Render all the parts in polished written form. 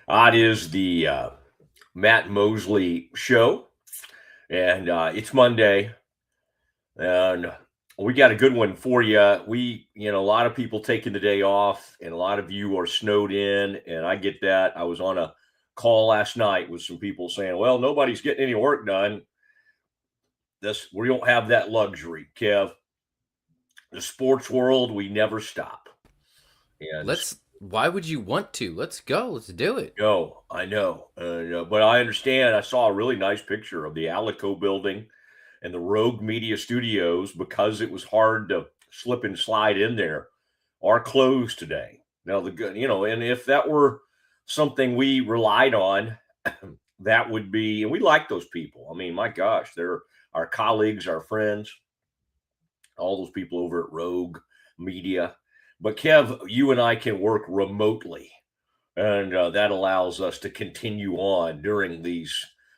It is the Matt Mosley Show, and it's Monday, and we got a good one for you. A lot of people taking the day off, and a lot of you are snowed in, and I get that. I was on a call last night with some people saying, "Well, nobody's getting any work done." We don't have that luxury, Kev. The sports world, we never stop, and Why would you want to? Let's go. Let's do it. no, I know, but I understand. I saw a really nice picture of the Alico building and the Rogue Media Studios because it was hard to slip and slide in there are closed today. Now and if that were something we relied on, that would be, and we like those people. I mean, my gosh, they're our colleagues, our friends, all those people over at Rogue Media. But Kev, you and I can work remotely, and that allows us to continue on during these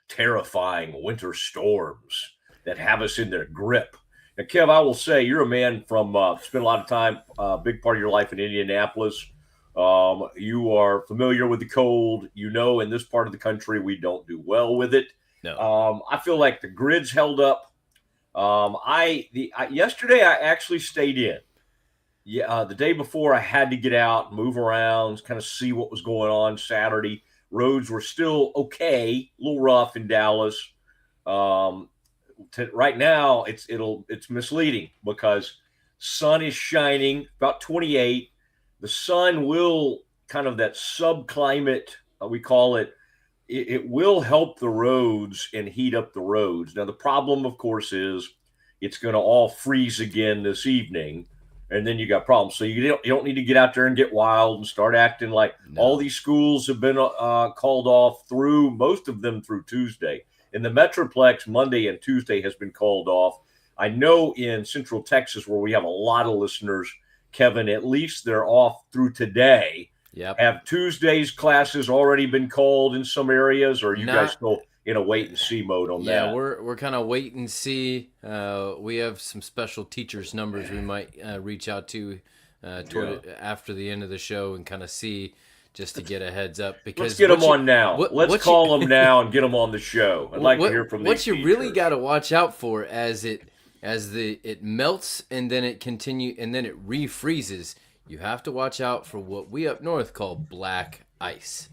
terrifying winter storms that have us in their grip. Now, Kev, I will say you're a man from spent a lot of time, big part of your life in Indianapolis. You are familiar with the cold. You know, in this part of the country, we don't do well with it. No. I feel like the grid's held up. Yesterday I actually stayed in. Yeah, the day before I had to get out, move around, kind of see what was going on. Saturday roads were still okay, a little rough in Dallas. Um, right now, it's misleading because sun is shining, about 28. The sun will kind of that subclimate, we call it. It will help the roads and heat up the roads. Now the problem, of course, is it's going to all freeze again this evening, and then you got problems. So you don't need to get out there and get wild and start acting like all No. these schools have been called off through most of them through Tuesday. In the Metroplex, Monday and Tuesday has been called off. I know in Central Texas, where we have a lot of listeners, Kevin, at least they're off through today. Yep. Have Tuesday's classes already been called in some areas, or are you guys Not. still in a wait and see mode on Yeah, that? we're kind of wait and see. We have some special teachers numbers we might reach out to Yeah. after the end of the show and kind of see just to get a heads up Let's because get them on now. Let's what you call them now and get them on the show. I'd like to hear from these what you really teachers. got to watch out for it melts and then it refreezes. You have to watch out for what we up north call black ice.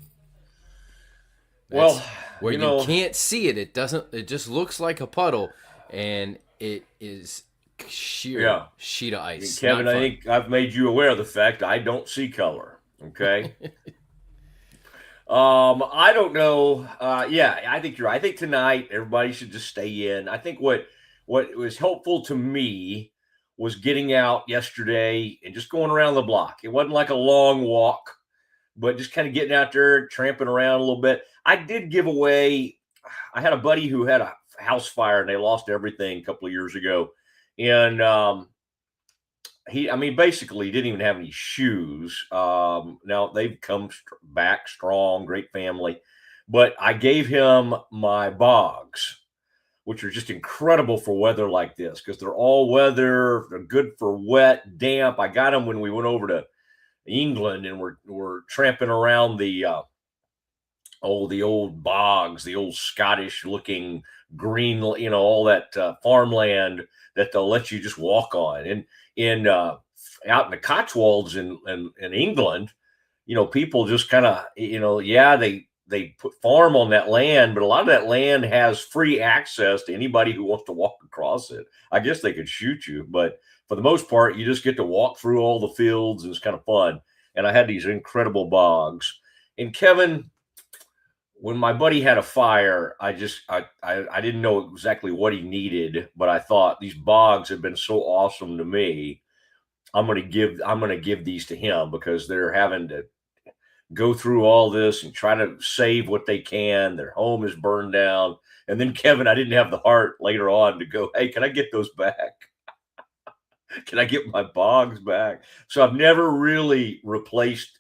That's Well, where you can't see it. It doesn't. It just looks like a puddle, and it is sheer yeah, sheet of ice. Kevin, Not I fun. think I've made you aware of the fact I don't see color. Okay. I don't know. Yeah, I think you're right. I think tonight everybody should just stay in. I think what was helpful to me was getting out yesterday and just going around the block. It wasn't like a long walk, but just kind of getting out there, tramping around a little bit. I did give away. I had a buddy who had a house fire and they lost everything a couple of years ago, and I mean, basically, he didn't even have any shoes. Now they've come back strong, great family. But I gave him my bogs, which are just incredible for weather like this because they're all weather. They're good for wet, damp. I got them when we went over to England and we're tramping around the old bogs, the old Scottish looking green, all that farmland that they'll let you just walk on. And in out in the Cotswolds in England, people just kind of, yeah, they put farm on that land, but a lot of that land has free access to anybody who wants to walk across it. I guess they could shoot you, but for the most part, you just get to walk through all the fields and it's kind of fun. And I had these incredible bogs. And Kevin, when my buddy had a fire, I didn't know exactly what he needed, but I thought these bogs have been so awesome to me. I'm gonna give these to him because they're having to go through all this and try to save what they can. Their home is burned down. And then Kevin, I didn't have the heart later on to go, hey, can I get those back? Can I get my bogs back? So I've never really replaced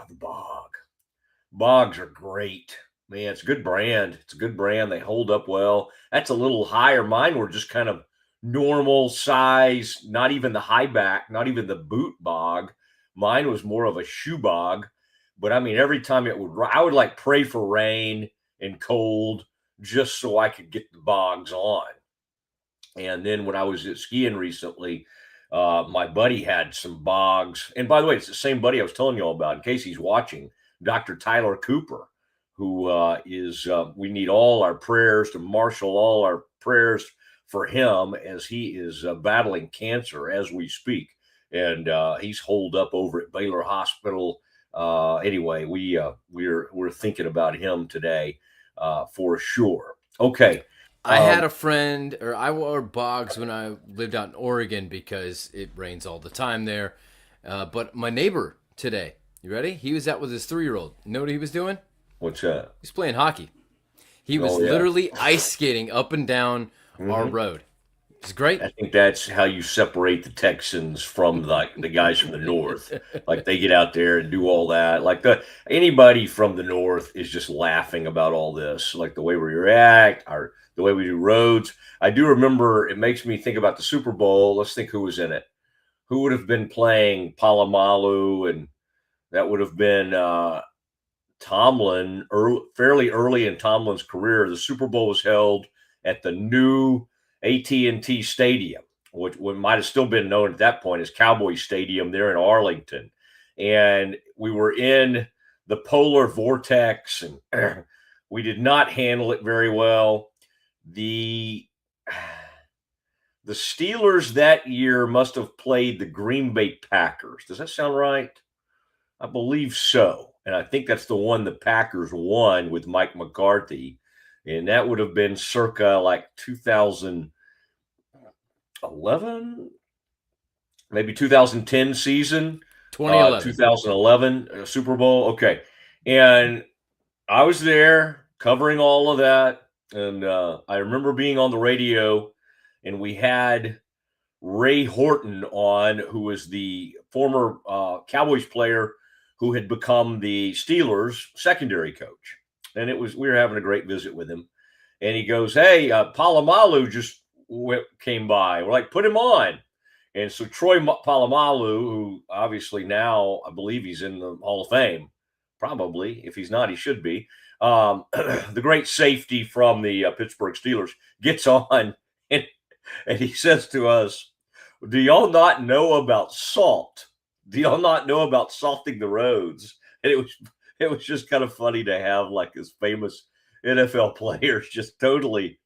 the bog. Bogs are great. Man, it's a good brand. It's a good brand. They hold up well. That's a little higher. Mine were just kind of normal size, not even the high back, not even the boot bog. Mine was more of a shoe bog. But I mean, every time I would like pray for rain and cold just so I could get the bogs on. And then when I was at skiing recently, my buddy had some bogs. And by the way, it's the same buddy I was telling you all about, in case he's watching, Dr. Tyler Cooper, who we need all our prayers to marshal all our prayers for him as he is battling cancer as we speak. And he's holed up over at Baylor Hospital. Anyway, we're thinking about him today for sure. Okay. I had a friend, or I wore bogs when I lived out in Oregon because it rains all the time there. But my neighbor today, you ready? He was out with his 3-year-old. You know what he was doing? What's that? He's playing hockey. He was literally ice skating up and down our road. It's great. I think that's how you separate the Texans from the guys from the north. Like they get out there and do all that. Like anybody from the north is just laughing about all this, like the way we react, the way we do roads. I do remember, it makes me think about the Super Bowl. Let's think who was in it. Who would have been playing Palomalu? And that would have been Tomlin, fairly early in Tomlin's career. The Super Bowl was held at the new AT&T Stadium, which might have still been known at that point as Cowboy Stadium there in Arlington. And we were in the polar vortex, and we did not handle it very well. The Steelers that year must have played the Green Bay Packers. Does that sound right? I believe so. And I think that's the one the Packers won with Mike McCarthy. And that would have been circa like 2011, maybe 2010 season. 2011. 2011 Super Bowl. Okay. And I was there covering all of that. And I remember being on the radio, and we had Ray Horton on, who was the former Cowboys player who had become the Steelers secondary coach. And we were having a great visit with him. And he goes, "Hey, Palomalu just came by. We're like, put him on." And so Troy Palomalu, who obviously now I believe he's in the Hall of Fame, probably. If he's not, he should be. The great safety from the Pittsburgh Steelers gets on, and he says to us, "Do y'all not know about salt? Do y'all not know about salting the roads?" And it was just kind of funny to have like his famous NFL players just totally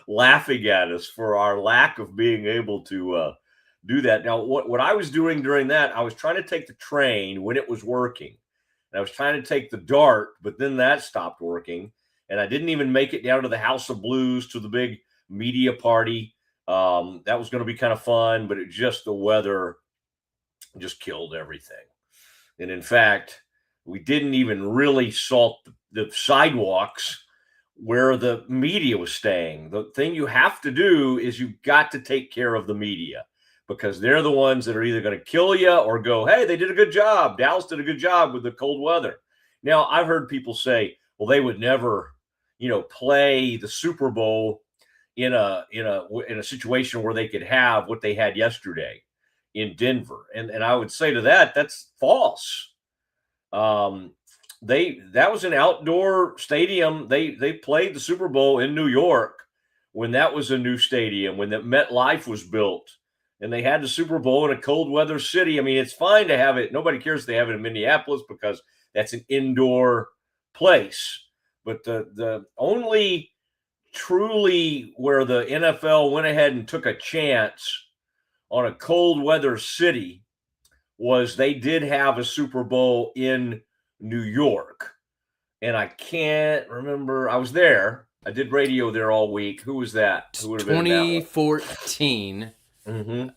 laughing at us for our lack of being able to do that. Now, what I was doing during that, I was trying to take the train when it was working. And I was trying to take the DART, but then that stopped working. And I didn't even make it down to the House of Blues to the big media party. That was going to be kind of fun, but the weather just killed everything. And in fact, we didn't even really salt the sidewalks where the media was staying. The thing you have to do is you've got to take care of the media, because they're the ones that are either going to kill you or go, "Hey, they did a good job. Dallas did a good job with the cold weather." Now, I've heard people say, well, they would never, play the Super Bowl in a situation where they could have what they had yesterday in Denver. And I would say to that, that's false. That was an outdoor stadium. They played the Super Bowl in New York when that was a new stadium, when the MetLife was built. And they had the Super Bowl in a cold weather city. I mean, it's fine to have it. Nobody cares if they have it in Minneapolis because that's an indoor place. But the only truly where the NFL went ahead and took a chance on a cold weather city was they did have a Super Bowl in New York. And I can't remember. I was there. I did radio there all week. Who was that? Who would have been 2014. Mm-hmm.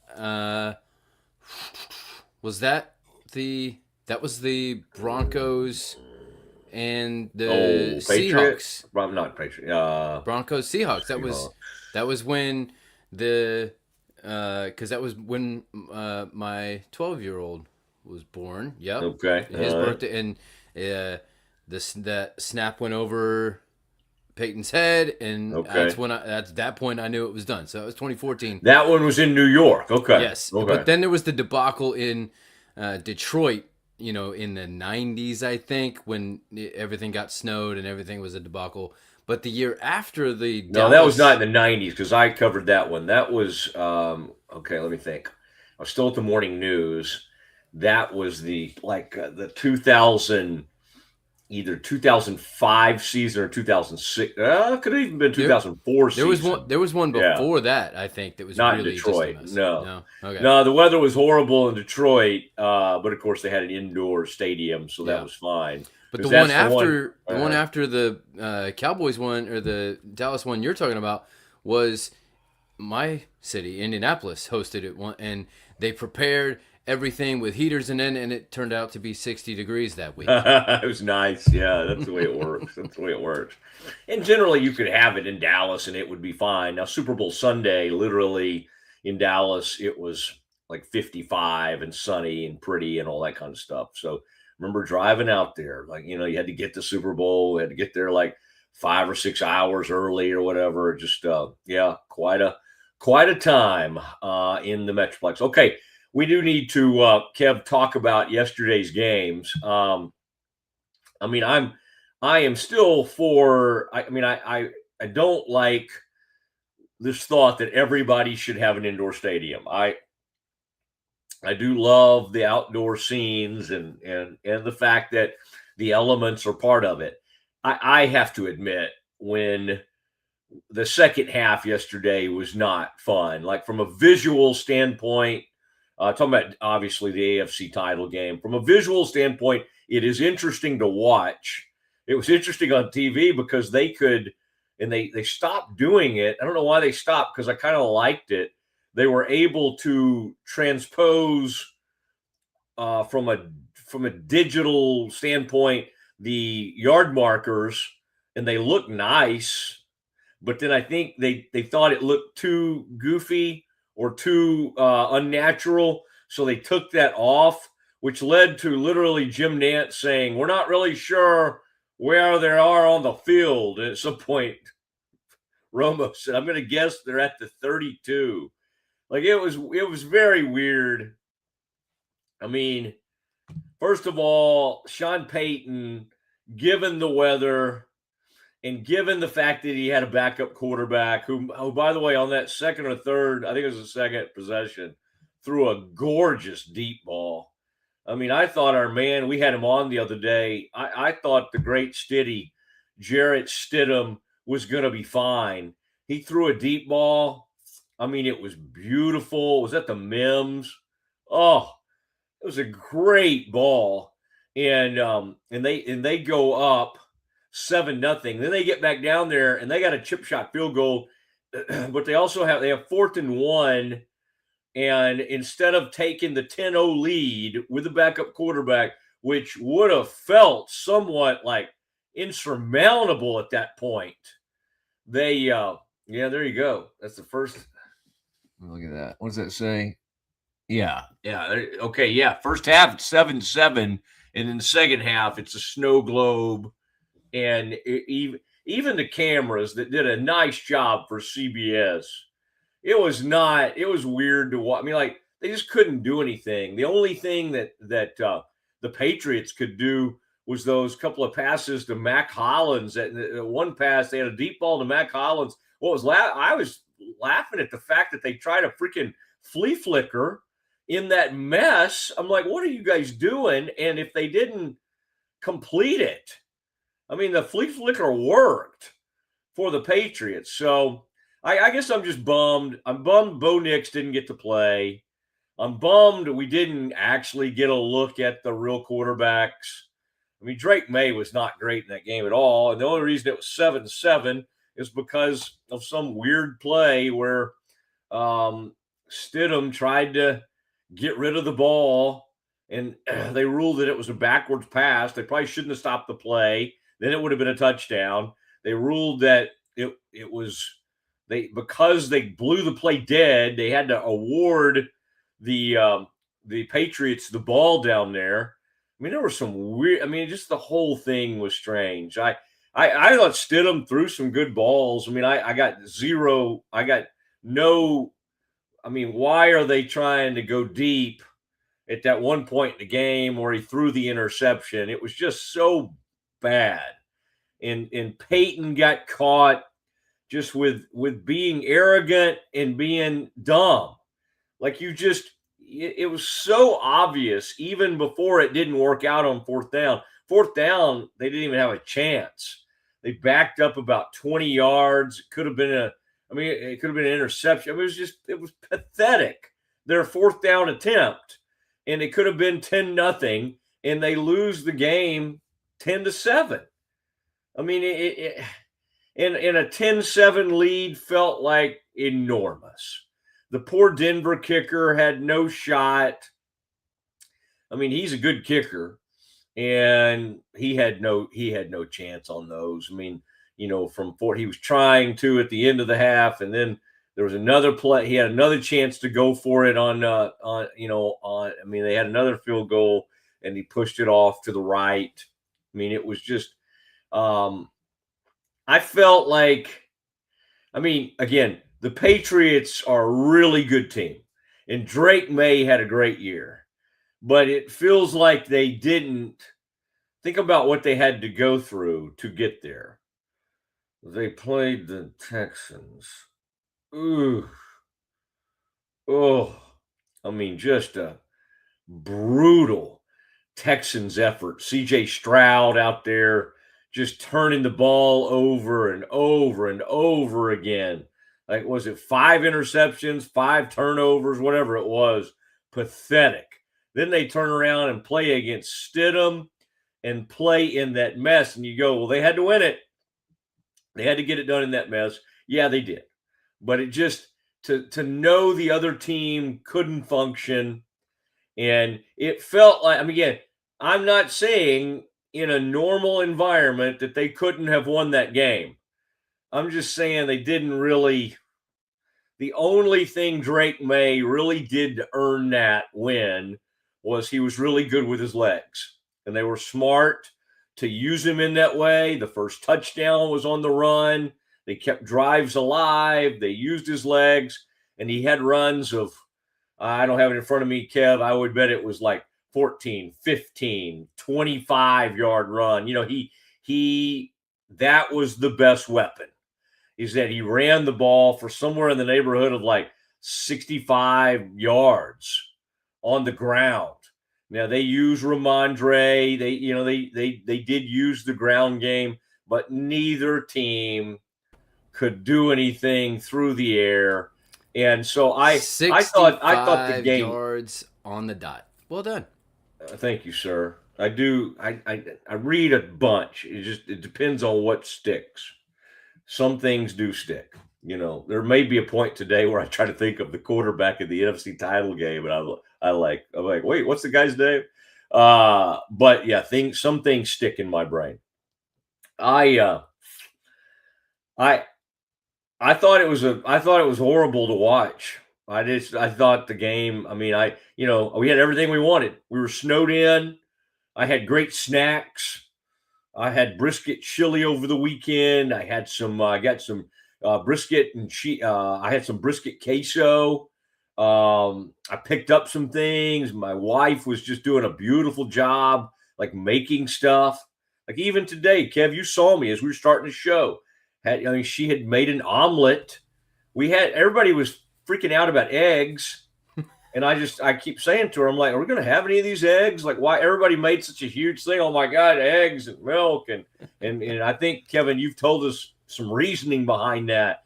Was that was the Broncos and the Seahawks? Not Patriots. Broncos Seahawks. That was when because that was when my 12-year-old was born. Yep. Okay. His birthday, and that snap went over Peyton's head, and that's when at that point I knew it was done. So it was 2014. That one was in New York. Okay. Yes. Okay. But then there was the debacle in Detroit in the 90s, I think, when everything got snowed and everything was a debacle. But the year after the No, that was not in the 90s because I covered that one. That was okay. Let me think. I was still at the morning news. That was the 2000, either 2005 season or 2006. Could have even been 2004 season. There was one Yeah. before that, I think, that was Not really in Detroit. just a mess. No. Okay. No, the weather was horrible in Detroit, but of course they had an indoor stadium, so that was fine. But the one after the Cowboys one, or the Dallas one you're talking about, was my city, Indianapolis, hosted it one, and they prepared everything with heaters and it turned out to be 60 degrees that week. It was nice. Yeah, that's the way it works. That's the way it works. And generally you could have it in Dallas and it would be fine. Now, Super Bowl Sunday, literally in Dallas, it was like 55 and sunny and pretty and all that kind of stuff. So remember driving out there, you had to get the Super Bowl, you had to get there like 5 or 6 hours early or whatever. Just, quite a time in the Metroplex. Okay. We do need to, Kev, talk about yesterday's games. I am still for. I don't like this thought that everybody should have an indoor stadium. I do love the outdoor scenes and the fact that the elements are part of it. I have to admit, when the second half yesterday was not fun, like from a visual standpoint. Talking about obviously the AFC title game. From a visual standpoint, it is interesting to watch. It was interesting on TV because they could, and they stopped doing it. I don't know why they stopped, because I kind of liked it. They were able to transpose from a digital standpoint the yard markers, and they look nice. But then I think they thought it looked too goofy or too unnatural, so they took that off, which led to literally Jim Nantz saying, "We're not really sure where they are on the field." And at some point, Romo said, "I'm going to guess they're at the 32." Like, it was very weird. I mean, first of all, Sean Payton, given the weather and given the fact that he had a backup quarterback who, by the way, on that second or third, I think it was the second possession, threw a gorgeous deep ball. I mean, I thought our man, we had him on the other day. I thought the great Stiddy, Jarrett Stidham, was going to be fine. He threw a deep ball. I mean, it was beautiful. It was at the Mims. Oh, it was a great ball. And they go up 7-0. Then they get back down there and they got a chip shot field goal, but they also have 4th and 1. And instead of taking the 10-0 lead with the backup quarterback, which would have felt somewhat like insurmountable at that point, they there you go. That's the first. Look at that. What does that say? Yeah. Okay. Yeah. First half, 7-7, and in the second half, it's a snow globe. And even the cameras that did a nice job for CBS, it was weird to watch. I mean, like, they just couldn't do anything. The only thing that the Patriots could do was those couple of passes to Mac Hollins. One pass, they had a deep ball to Mac Hollins. I was laughing at the fact that they tried a freaking flea flicker in that mess. I'm like, what are you guys doing? And if they didn't complete it, I mean, the flea flicker worked for the Patriots. So I guess I'm just bummed. I'm bummed Bo Nix didn't get to play. I'm bummed we didn't actually get a look at the real quarterbacks. I mean, Drake May was not great in that game at all. And the only reason it was 7-7 is because of some weird play where Stidham tried to get rid of the ball, and they ruled that it was a backwards pass. They probably shouldn't have stopped the play. Then it would have been a touchdown. They ruled that it was because they blew the play dead, they had to award the Patriots the ball down there. I mean, there were some weird. I mean, just the whole thing was strange. I thought Stidham threw some good balls. I mean, I got zero. I got no. I mean, why are they trying to go deep at that one point in the game where he threw the interception. It was just so bad. And Peyton got caught just with being arrogant and being dumb. Like it was so obvious even before it didn't work out on fourth down. Fourth down, they didn't even have a chance. They backed up about 20 yards. It could have been it could have been an interception. It was pathetic. Their fourth down attempt, and it could have been 10-0, and they lose the game 10-7. I mean, in a 10-7 lead felt like enormous. The poor Denver kicker had no shot. I mean, he's a good kicker, and he had no chance on those. I mean, from four, he was trying to at the end of the half, and then there was another play. He had another chance to go for it on. I mean, they had another field goal, and he pushed it off to the right. I mean, it was just. I felt like, I mean, again, the Patriots are a really good team, and Drake May had a great year, but it feels like they didn't think about what they had to go through to get there. They played the Texans. Ooh. Oh, I mean, just a brutal Texans effort. CJ Stroud out there just turning the ball over and over and over again. Like, was it 5 interceptions, 5 turnovers, whatever it was? Pathetic. Then they turn around and play against Stidham and play in that mess. And you go, well, they had to win it. They had to get it done in that mess. Yeah, they did. But it just, to know the other team couldn't function. And it felt like, I mean, again, I'm not saying in a normal environment that they couldn't have won that game. I'm just saying they didn't really. The only thing Drake May really did to earn that win was he was really good with his legs. And they were smart to use him in that way. The first touchdown was on the run. They kept drives alive. They used his legs. And he had runs of, I don't have it in front of me, Kev. I would bet it was like 14, 15, 25-yard run. That was the best weapon, is that he ran the ball for somewhere in the neighborhood of like 65 yards on the ground. Now they use Ramondre. They did use the ground game, but neither team could do anything through the air. And so I thought the game yards on the dot. Well done. Thank you, sir. I do. I read a bunch. It depends on what sticks. Some things do stick. There may be a point today where I try to think of the quarterback of the NFC title game, and I'm like, wait, what's the guy's name? But yeah, some things stick in my brain. I thought it was horrible to watch. I thought the game. I mean, we had everything we wanted. We were snowed in. I had great snacks. I had brisket chili over the weekend. I got some brisket and I had some brisket queso. I picked up some things. My wife was just doing a beautiful job, like making stuff. Like even today, Kev, you saw me as we were starting the show. She had made an omelet. Everybody was freaking out about eggs. And I keep saying to her, I'm like, are we going to have any of these eggs? Like, why everybody made such a huge thing? Oh my God, eggs and milk. And I think, Kevin, you've told us some reasoning behind that.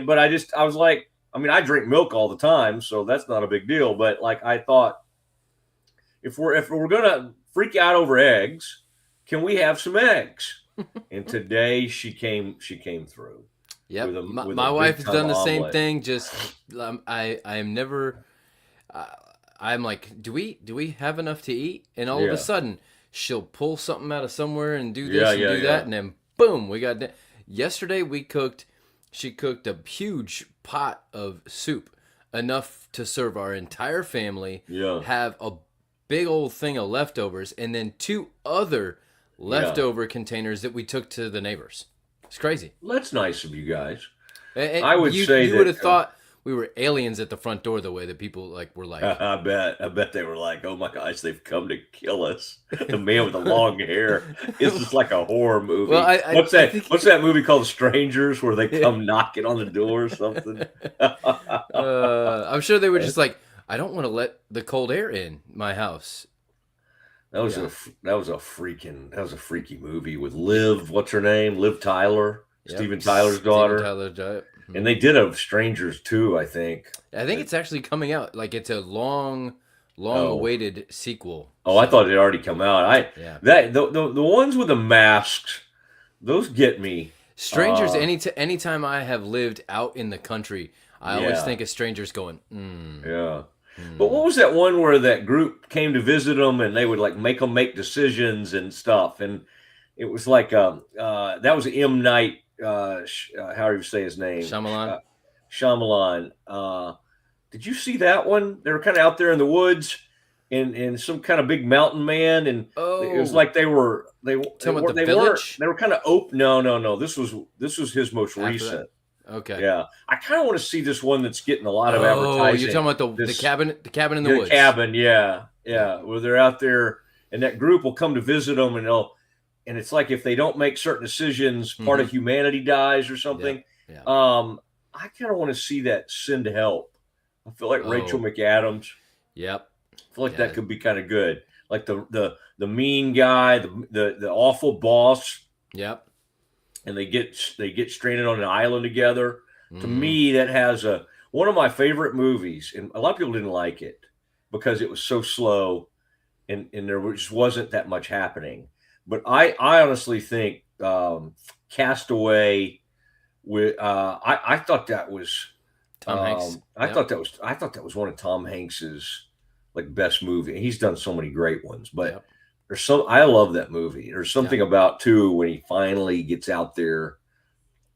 But I was like, I mean, I drink milk all the time, so that's not a big deal. But like, I thought, if we're going to freak out over eggs, can we have some eggs? And today she came through. Yeah, my wife has done the same thing. Just I am never. I'm like, do we have enough to eat? And all of a sudden, she'll pull something out of somewhere and do this and do that, and then boom, we got. Yesterday she cooked a huge pot of soup, enough to serve our entire family. Yeah. Have a big old thing of leftovers, and then 2 other leftover containers that we took to the neighbors. It's crazy. Well, that's nice of you guys. And I would say you would have thought we were aliens at the front door. The way that people were like, I bet they were like, oh my gosh, they've come to kill us. The man with the long hair. It's just like a horror movie. well, What's I that? think What's that movie called? Strangers, where they come knocking on the door or something. I'm sure they were just like, I don't want to let the cold air in my house. That was a freaky movie with Liv. What's her name? Liv Tyler, Yep. Steven Tyler's daughter. Steven Tyler's daughter. And they did a Strangers too, I think. I think it's actually coming out. Like it's a long awaited sequel. Oh, I thought it had already come out. The ones with the masks, those get me. Strangers. Anytime I have lived out in the country, I always think of strangers going. Yeah. But what was that one where that group came to visit them and they would like make them make decisions and stuff? And it was like that was M. Night. How do you say his name? Shyamalan. Shyamalan. Did you see that one? They were kind of out there in the woods, and some kind of big mountain man, and it was like they were kind of open. No. This was his most recent. Okay. Yeah, I kind of want to see this one that's getting a lot of advertising. You're talking about the cabin in the woods. Cabin, yeah, where they're out there, and that group will come to visit them, and it's like if they don't make certain decisions, part of humanity dies or something. Yeah. I kind of want to see that Send Help. I feel like Rachel McAdams. Yep. I feel like that could be kind of good. Like the mean guy, the awful boss. Yep. And they get stranded on an island together. To me, that has one of my favorite movies, and a lot of people didn't like it because it was so slow, and there just wasn't that much happening. But I honestly think Castaway. I thought that was Tom Hanks. I thought that was one of Tom Hanks's like best movie. He's done so many great ones, but. I love that movie. There's something about too when he finally gets out there,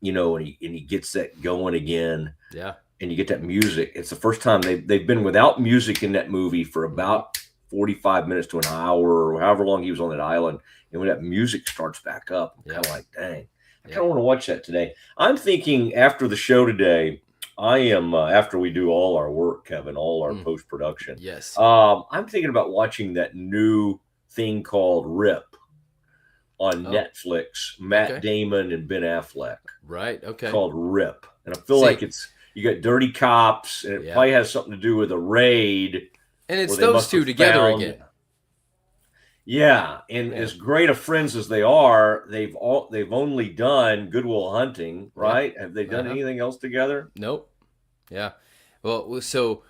and he gets that going again. Yeah. And you get that music. It's the first time they've been without music in that movie for about 45 minutes to an hour or however long he was on that island. And when that music starts back up, I'm kind of like, dang, I kind of want to watch that today. I'm thinking after the show today, I am after we do all our work, Kevin, all our post-production. Yes. I'm thinking about watching that new thing called Rip on Netflix. Matt Damon and Ben Affleck. Right. Okay. Called Rip, and I feel like you got dirty cops, and it probably has something to do with a raid. And it's those two together again. Yeah, and as great of friends as they are, they've only done Good Will Hunting, right? Have they done anything else together? Nope. Yeah. Well, so.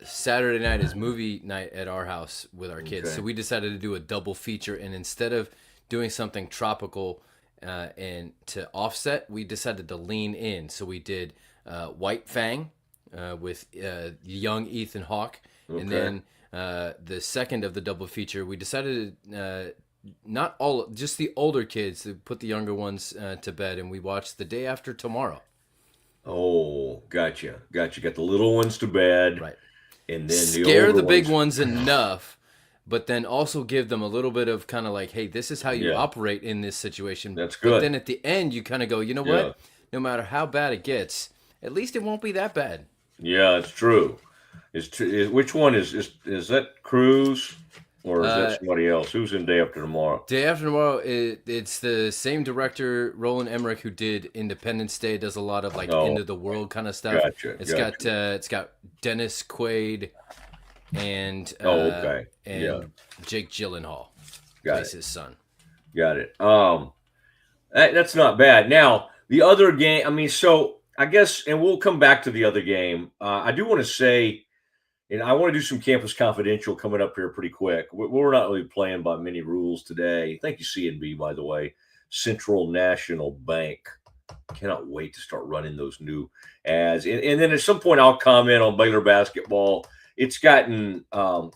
Saturday night is movie night at our house with our kids. So we decided to do a double feature, and instead of doing something tropical and to offset, we decided to lean in. So we did White Fang with young Ethan Hawke, and then the second of the double feature, we decided just the older kids to put the younger ones to bed, and we watched The Day After Tomorrow. Oh, gotcha. Got the little ones to bed. Right. And then scare the big ones enough, but then also give them a little bit of kind of like, hey, this is how you operate in this situation. That's good. But then at the end, you kind of go, you know what? No matter how bad it gets, at least it won't be that bad. Yeah, it's true. Which one is that Cruz? Or is that somebody else? Who's in Day After Tomorrow? Day After Tomorrow, it's the same director, Roland Emmerich, who did Independence Day. Does a lot of end of the world kind of stuff. Gotcha. It's got Dennis Quaid and Jake Gyllenhaal. Plays his son. Got it. That's not bad. Now the other game. I mean, so I guess, and we'll come back to the other game. I do want to say. And I want to do some Campus Confidential coming up here pretty quick. We're not really playing by many rules today. Thank you, CNB, by the way. Central National Bank. Cannot wait to start running those new ads. And then at some point, I'll comment on Baylor basketball. It's gotten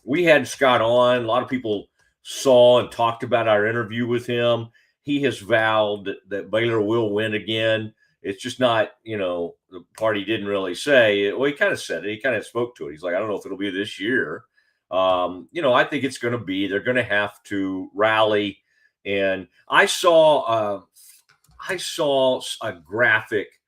we had Scott on. A lot of people saw and talked about our interview with him. He has vowed that Baylor will win again. It's just not, the part he didn't really say. Well, he kind of said it. He kind of spoke to it. He's like, I don't know if it'll be this year. I think it's going to be. They're going to have to rally. And I saw a graphic,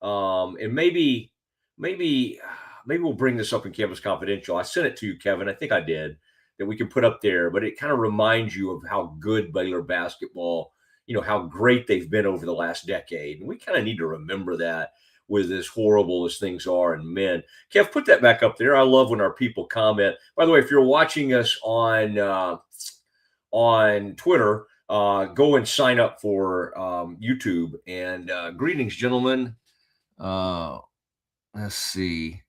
and maybe maybe we'll bring this up in Campus Confidential. I sent it to you, Kevin. I think I did, that we can put up there, but it kind of reminds you of how good Baylor basketball, how great they've been over the last decade. And we kind of need to remember that with as horrible as things are in men. Kev, put that back up there. I love when our people comment. By the way, if you're watching us on Twitter, go and sign up for YouTube. And greetings, gentlemen. Let's see.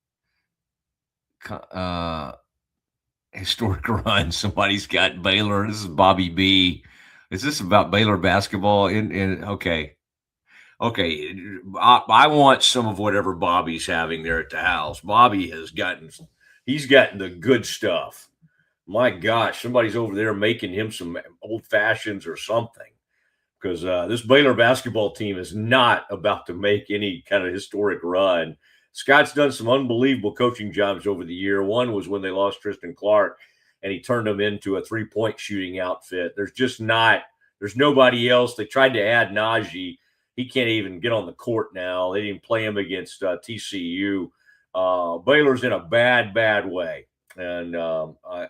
Historic run. Somebody's got Baylor. This is Bobby B. Is this about Baylor basketball? Okay. I want some of whatever Bobby's having there at the house. Bobby he's gotten the good stuff. My gosh, somebody's over there making him some old fashions or something, because this Baylor basketball team is not about to make any kind of historic run. Scott's done some unbelievable coaching jobs over the year. One was when they lost Tristan Clark, and he turned them into a three-point shooting outfit. There's nobody else. They tried to add Najee. He can't even get on the court now. They didn't play him against TCU. Baylor's in a bad way. And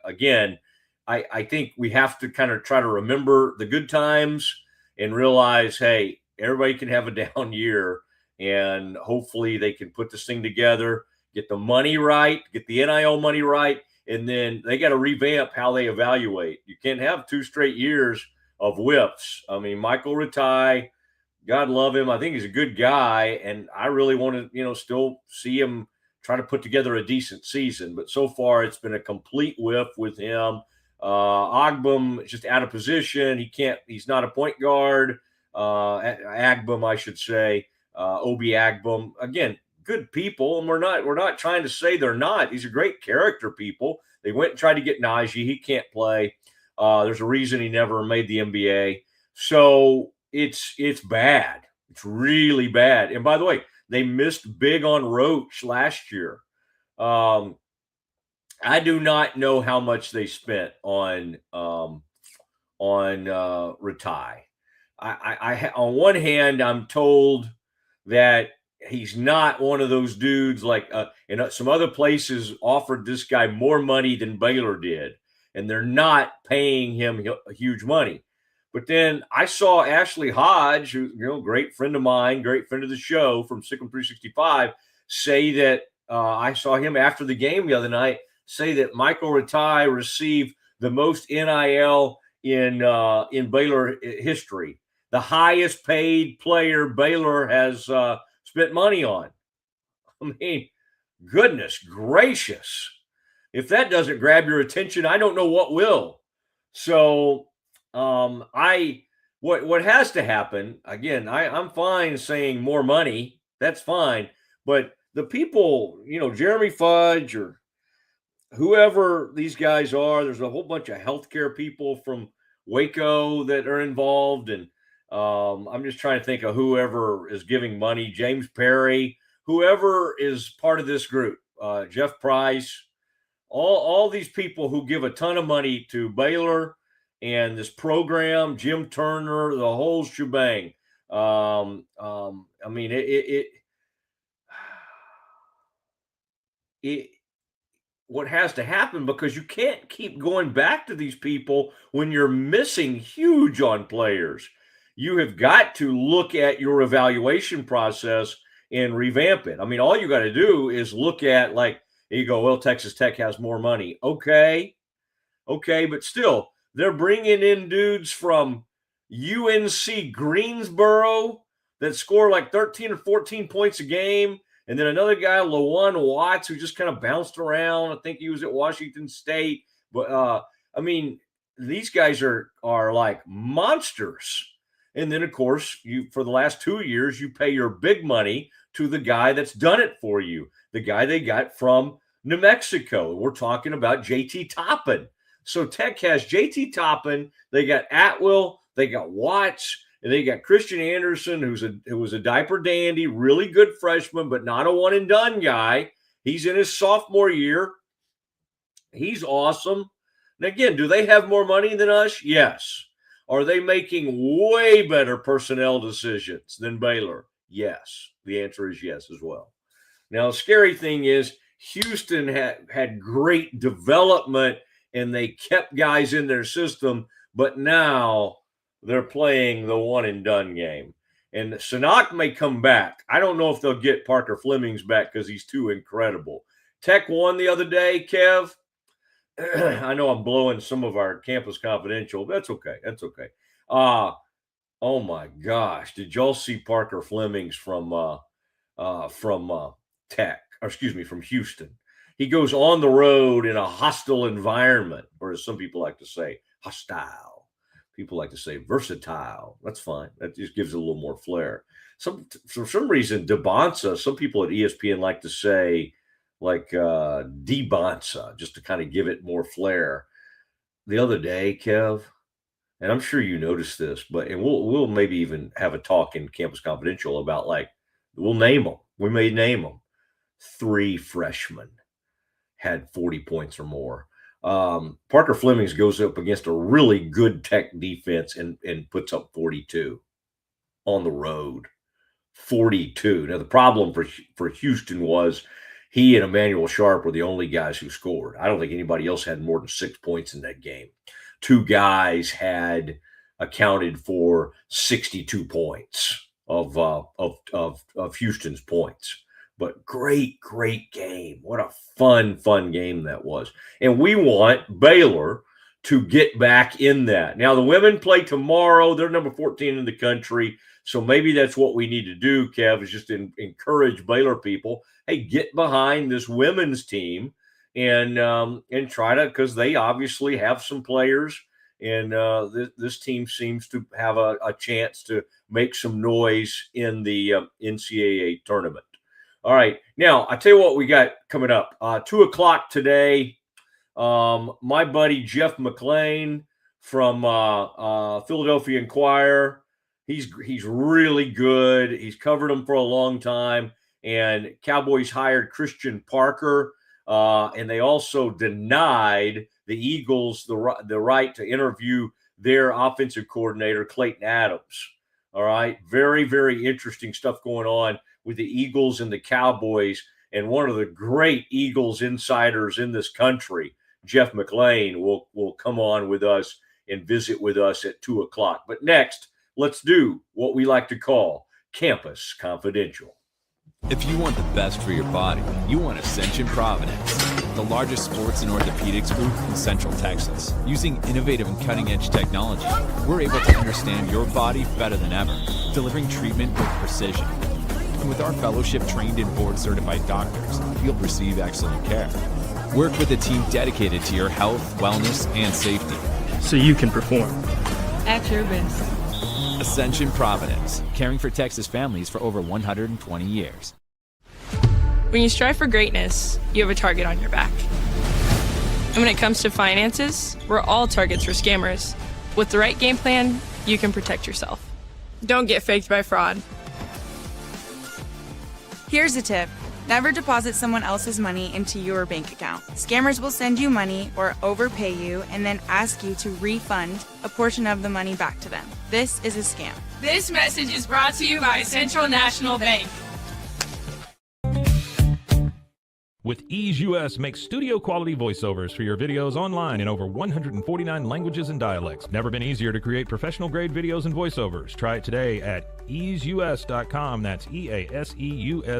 again, I think we have to kind of try to remember the good times and realize, hey, everybody can have a down year, and hopefully they can put this thing together, get the money right, get the NIL money right, and then they got to revamp how they evaluate. You can't have 2 straight years of whiffs. I mean, Michael Ratai, God love him. I think he's a good guy, and I really want to, still see him try to put together a decent season. But so far, it's been a complete whiff with him. Ogbum is just out of position. He's not a point guard. Agbum, I should say. Obi Agbum. Again, good people, and we're not trying to say they're not. These are great character people. They went and tried to get Najee. He can't play. There's a reason he never made the NBA. So it's bad. It's really bad. And by the way, they missed big on Roach last year. I do not know how much they spent on Ratai. I on one hand, I'm told that he's not one of those dudes like some other places offered this guy more money than Baylor did, and they're not paying him huge money. But then I saw Ashley Hodge, who's great friend of mine, great friend of the show from Siegmund 365, say that I saw him after the game the other night say that Michael Ratai received the most NIL in Baylor history, the highest paid player Baylor has spent money on. I mean, goodness gracious! If that doesn't grab your attention, I don't know what will. So. What has to happen, again, I'm fine saying more money. That's fine. But the people, Jeremy Fudge or whoever these guys are, there's a whole bunch of healthcare people from Waco that are involved. And I'm just trying to think of whoever is giving money, James Perry, whoever is part of this group, Jeff Price, all these people who give a ton of money to Baylor and this program, Jim Turner, the whole shebang. I mean, what has to happen, because you can't keep going back to these people when you're missing huge on players. You have got to look at your evaluation process and revamp it. I mean, all you got to do is look at, like, you go, well, Texas Tech has more money. Okay, but still, they're bringing in dudes from UNC Greensboro that score like 13 or 14 points a game. And then another guy, Lawan Watts, who just kind of bounced around. I think he was at Washington State. But, I mean, these guys are like monsters. And then, of course, for the last 2 years, you pay your big money to the guy that's done it for you, the guy they got from New Mexico. We're talking about JT Toppin. So Tech has JT Toppin, they got Atwell, they got Watts, and they got Christian Anderson, who was a diaper dandy, really good freshman, but not a one-and-done guy. He's in his sophomore year. He's awesome. And again, do they have more money than us? Yes. Are they making way better personnel decisions than Baylor? Yes. The answer is yes as well. Now, the scary thing is Houston had great development and they kept guys in their system, but now they're playing the one and done game. And Sanak may come back. I don't know if they'll get Parker Flemings back because he's too incredible. Tech won the other day, Kev. I know I'm blowing some of our Campus Confidential. That's okay. That's okay. Oh my gosh. Did y'all see Parker Flemings from Tech, or excuse me, from Houston? He goes on the road in a hostile environment, or as some people like to say, hostile. People like to say versatile. That's fine. That just gives it a little more flair. For some reason, DeBonsa, some people at ESPN like to say like DeBonsa, just to kind of give it more flair. The other day, Kev, and I'm sure you noticed this, and we'll maybe even have a talk in Campus Confidential about we'll name them. We may name them. 3 freshmen had 40 points or more. Parker Flemings goes up against a really good Tech defense and puts up 42 on the road. 42. Now, the problem for Houston was he and Emmanuel Sharp were the only guys who scored. I don't think anybody else had more than 6 points in that game. 2 guys had accounted for 62 points of Houston's points. But great game. What a fun game that was. And we want Baylor to get back in that. Now, the women play tomorrow. They're number 14 in the country. So maybe that's what we need to do, Kev, is just encourage Baylor people. Hey, get behind this women's team and try to, because they obviously have some players. And this team seems to have a chance to make some noise in the NCAA tournament. All right. Now, I tell you what we got coming up. 2 o'clock today, my buddy Jeff McLane from Philadelphia Inquirer. He's really good. He's covered them for a long time. And Cowboys hired Christian Parker, and they also denied the Eagles the right to interview their offensive coordinator, Clayton Adams. All right. Very, very interesting stuff going on with the Eagles and the Cowboys. And one of the great Eagles insiders in this country, Jeff McLane, will come on with us and visit with us at 2 o'clock. But next, let's do what we like to call Campus Confidential. If you want the best for your body, you want Ascension Providence, the largest sports and orthopedics group in Central Texas. Using innovative and cutting-edge technology, we're able to understand your body better than ever, delivering treatment with precision. And with our fellowship-trained and board-certified doctors, you'll receive excellent care. Work with a team dedicated to your health, wellness, and safety. So you can perform. At your best. Ascension Providence, caring for Texas families for over 120 years. When you strive for greatness, you have a target on your back. And when it comes to finances, we're all targets for scammers. With the right game plan, you can protect yourself. Don't get faked by fraud. Here's a tip. Never deposit someone else's money into your bank account. Scammers will send you money or overpay you and then ask you to refund a portion of the money back to them. This is a scam. This message is brought to you by Central National Bank. With Ease US, make studio quality voiceovers for your videos online in over 149 languages and dialects. Never been easier to create professional grade videos and voiceovers. Try it today at easeus.com. That's EASEUS.com.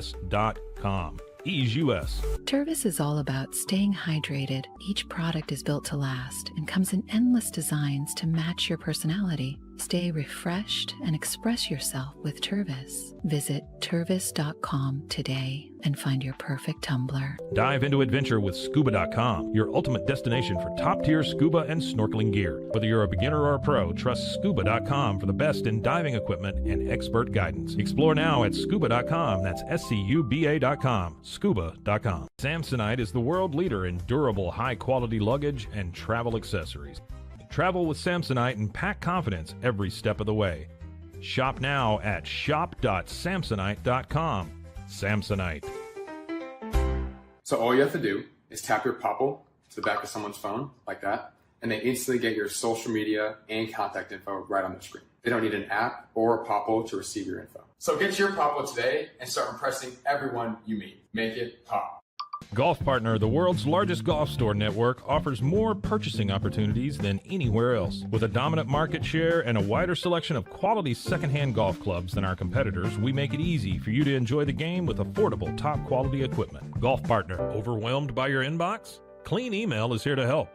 Ease US. Tervis is all about staying hydrated. Each product is built to last and comes in endless designs to match your personality. Stay refreshed and express yourself with Tervis. Visit tervis.com today and find your perfect tumbler. Dive into adventure with scuba.com, your ultimate destination for top-tier scuba and snorkeling gear. Whether you're a beginner or a pro, trust scuba.com for the best in diving equipment and expert guidance. Explore now at scuba.com. That's SCUBA.com. Scuba.com. Samsonite is the world leader in durable, high-quality luggage and travel accessories. Travel with Samsonite and pack confidence every step of the way. Shop now at shop.samsonite.com. Samsonite. So all you have to do is tap your Popple to the back of someone's phone, like that, and they instantly get your social media and contact info right on their screen. They don't need an app or a Popple to receive your info. So get your Popple today and start impressing everyone you meet. Make it pop. Golf Partner, the world's largest golf store network, offers more purchasing opportunities than anywhere else. With a dominant market share and a wider selection of quality secondhand golf clubs than our competitors, we make it easy for you to enjoy the game with affordable, top-quality equipment. Golf Partner, overwhelmed by your inbox? Clean Email is here to help.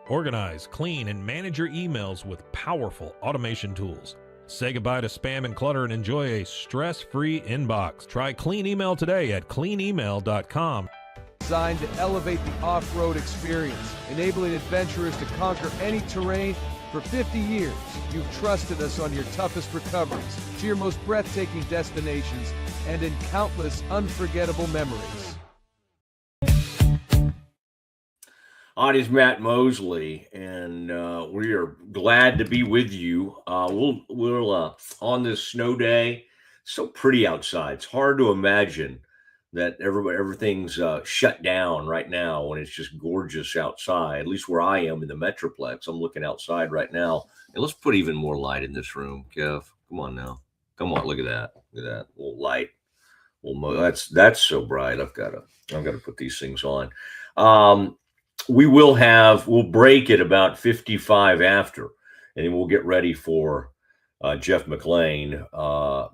Organize, clean, and manage your emails with powerful automation tools. Say goodbye to spam and clutter and enjoy a stress-free inbox. Try Clean Email today at cleanemail.com. Designed to elevate the off-road experience, enabling adventurers to conquer any terrain. For 50 years, you've trusted us on your toughest recoveries, to your most breathtaking destinations, and in countless unforgettable memories. It is Matt Mosley, and we are glad to be with you. We'll on this snow day. So pretty outside. It's hard to imagine that everything's shut down right now when it's just gorgeous outside. At least where I am in the Metroplex, I'm looking outside right now. And let's put even more light in this room, Kev. Come on now. Come on, look at that. Look at that. A little light. That's so bright. I've got to put these things on. We'll break at about 55 after, and then we'll get ready for Jeff McLane,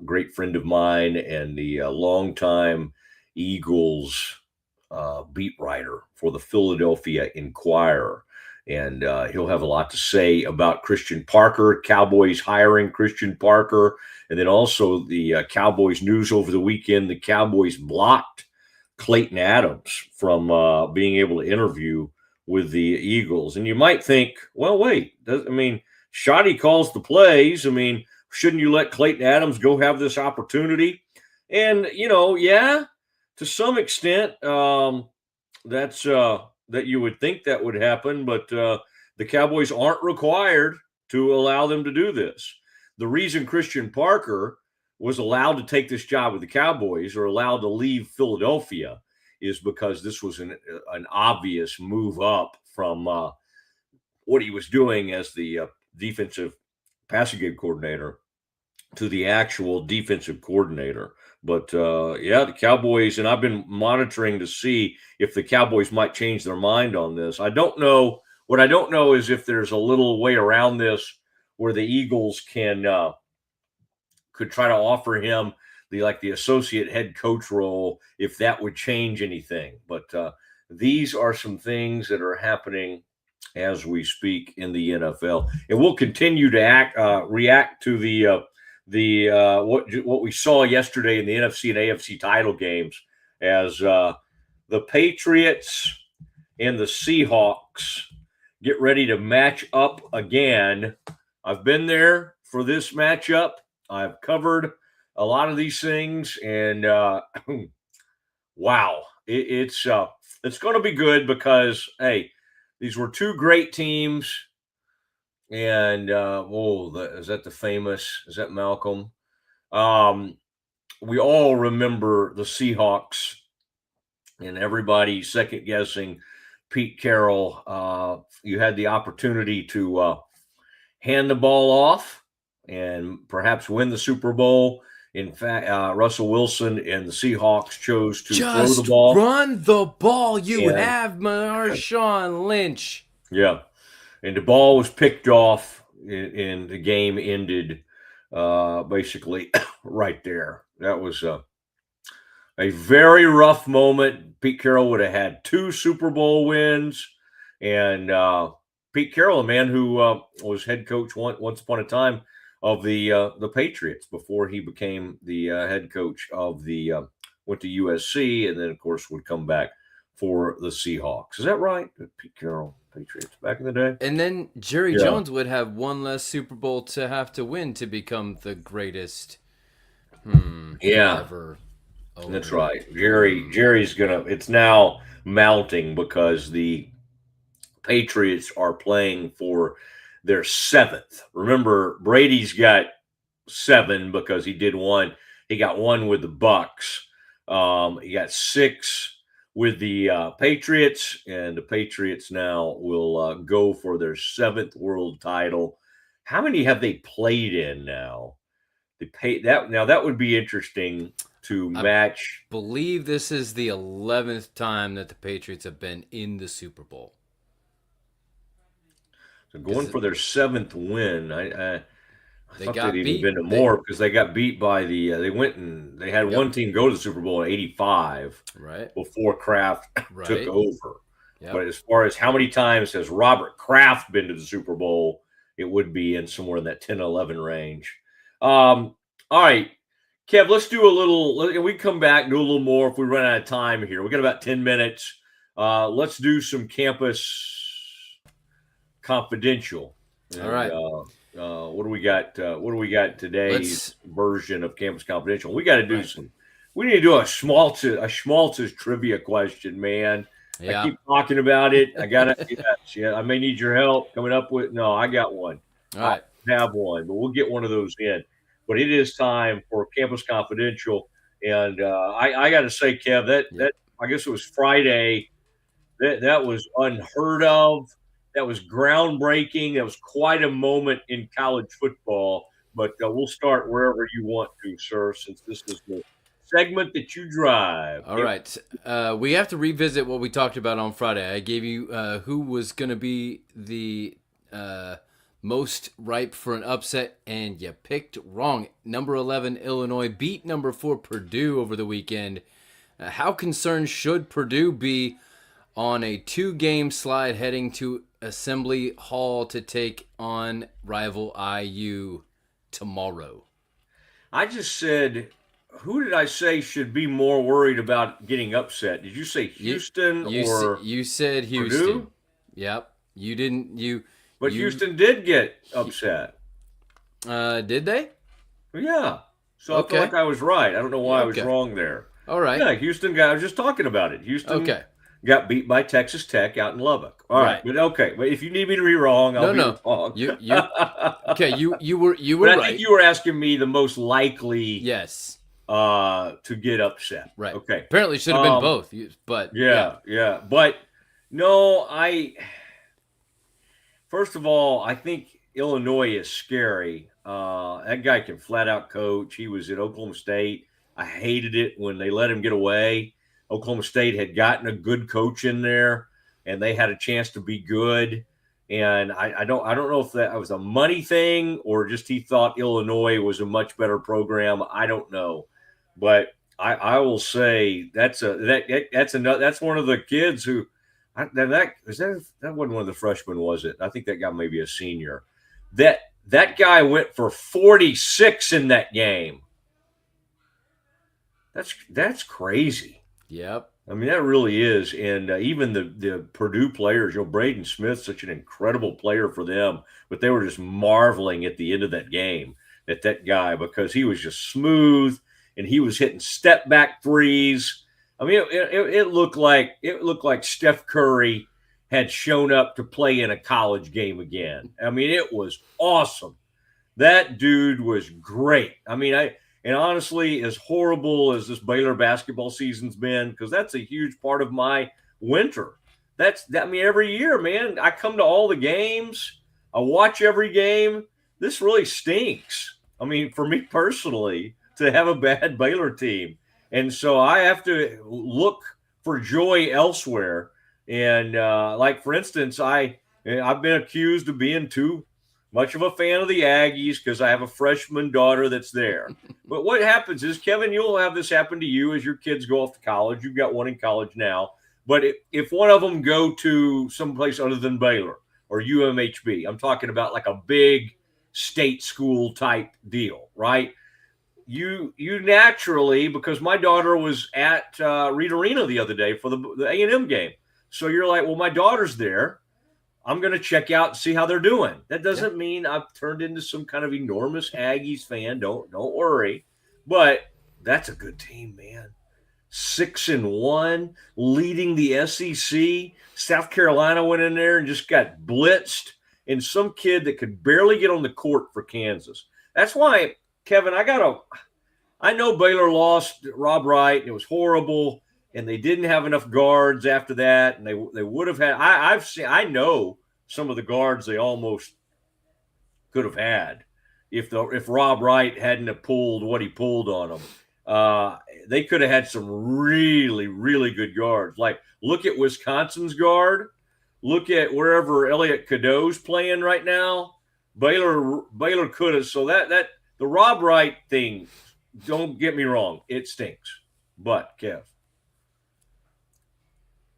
great friend of mine and the longtime Eagles beat writer for the Philadelphia Inquirer. And he'll have a lot to say about Christian Parker, Cowboys hiring Christian Parker, and then also the Cowboys news over the weekend. The Cowboys blocked Clayton Adams from being able to interview with the Eagles. And you might think, well, wait, Shoppe calls the plays. Shouldn't you let Clayton Adams go have this opportunity? And, yeah, to some extent, that's that you would think that would happen, but the Cowboys aren't required to allow them to do this. The reason Christian Parker was allowed to take this job with the Cowboys or allowed to leave Philadelphia is because this was an obvious move up from what he was doing as the defensive passing game coordinator to the actual defensive coordinator. But, the Cowboys, and I've been monitoring to see if the Cowboys might change their mind on this. I don't know. What I don't know is if there's a little way around this where the Eagles could try to offer him the associate head coach role, if that would change anything. But these are some things that are happening as we speak in the NFL. And we'll continue to react to what we saw yesterday in the NFC and AFC title games as the Patriots and the Seahawks get ready to match up again. I've been there for this matchup. I've covered a lot of these things, and wow, it's going to be good because, hey, these were two great teams. And, is that Malcolm? We all remember the Seahawks and everybody second guessing Pete Carroll. You had the opportunity to hand the ball off and perhaps win the Super Bowl. In fact, Russell Wilson and the Seahawks chose to throw the ball. Run the ball. You have Marshawn Lynch. Yeah. And the ball was picked off, and the game ended basically right there. That was a very rough moment. Pete Carroll would have had 2 Super Bowl wins. And Pete Carroll, a man who was head coach once upon a time of the Patriots before he became the head coach of went to USC, and then, of course, would come back for the Seahawks. Is that right? Pete Carroll, Patriots back in the day. And then Jerry Jones would have one less Super Bowl to have to win to become the greatest ever. That's right. Jerry's it's now mounting because the Patriots are playing for their 7th. Remember, Brady's got 7 because he did one. He got 1 with the Bucks. He got 6 with the Patriots, and the Patriots now will go for their 7th world title. How many have they played in now? That would be interesting to match. I believe this is the 11th time that the Patriots have been in the Super Bowl. So going for their 7th win, I thought got they'd beat. even been to more because they got beat by the. They went and they had one team go to the Super Bowl in '85, right, before Kraft took over. Yep. But as far as how many times has Robert Kraft been to the Super Bowl, it would be in somewhere in that 10-11 range. All right, Kev, let's do a little. We come back and do a little more if we run out of time here. We got about 10 minutes. Let's do some campus confidential. And, all right. What do we got? What do we got today's version of Campus Confidential? We got to do some. We need to do a Schmaltz's trivia question, man. Yeah. I keep talking about it. I got to. Yeah, I may need your help coming up with. No, I got one. All right. I have one, but we'll get one of those in. But it is time for Campus Confidential, and I got to say, Kev, that I guess it was Friday. That was unheard of. That was groundbreaking. That was quite a moment in college football. But we'll start wherever you want to, sir, since this is the segment that you drive. All right. We have to revisit what we talked about on Friday. I gave you who was going to be the most ripe for an upset, and you picked wrong. Number 11, Illinois, beat number 4, Purdue, over the weekend. How concerned should Purdue be on a 2-game slide heading to Assembly Hall to take on rival IU tomorrow? I just said, who did I say should be more worried about getting upset? Did you say Houston you said Houston? Purdue? Yep. You didn't. But Houston did get upset. Did they? Yeah. So I feel like I was right. I don't know why I was wrong there. All right. Yeah, Houston I was just talking about it. Houston. Okay. Got beat by Texas Tech out in Lubbock. All right. But okay. But if you need me to be wrong, I'll be wrong. You were but right. I think you were asking me the most likely to get upset. Right. Okay. Apparently it should have been both. But yeah. But no, first of all, I think Illinois is scary. That guy can flat out coach. He was at Oklahoma State. I hated it when they let him get away. Oklahoma State had gotten a good coach in there, and they had a chance to be good. And I don't know if that was a money thing or just he thought Illinois was a much better program. I don't know, but I will say that's one of the kids who that wasn't one of the freshmen, was it? I think that guy may be a senior. That guy went for 46 in that game. That's crazy. Yep. I mean, that really is. And even the Purdue players, Braden Smith, such an incredible player for them, but they were just marveling at the end of that game at that guy because he was just smooth and he was hitting step back threes. I mean, it looked like Steph Curry had shown up to play in a college game again. I mean, it was awesome. That dude was great. I mean, and honestly, as horrible as this Baylor basketball season's been, because that's a huge part of my winter. Every year, man, I come to all the games. I watch every game. This really stinks. I mean, for me personally, to have a bad Baylor team. And so I have to look for joy elsewhere. And like, for instance, I've been accused of being too much of a fan of the Aggies because I have a freshman daughter that's there. But what happens is, Kevin, you'll have this happen to you as your kids go off to college. You've got one in college now. But if one of them go to someplace other than Baylor or UMHB, I'm talking about like a big state school type deal, right? You naturally, because my daughter was at Reed Arena the other day for the A&M game. So you're like, well, my daughter's there. I'm going to check out and see how they're doing. That doesn't mean I've turned into some kind of enormous Aggies fan. Don't worry. But that's a good team, man. 6-1, leading the SEC. South Carolina went in there and just got blitzed. And some kid that could barely get on the court for Kansas. That's why, Kevin, I know Baylor lost Rob Wright. It was horrible. And they didn't have enough guards after that, and they would have had. I know some of the guards they almost could have had if Rob Wright hadn't have pulled what he pulled on them. They could have had some really, really good guards. Like, look at Wisconsin's guard. Look at wherever Elliot Cadeau's playing right now. Baylor could have. So that the Rob Wright thing, don't get me wrong, it stinks. But Kev,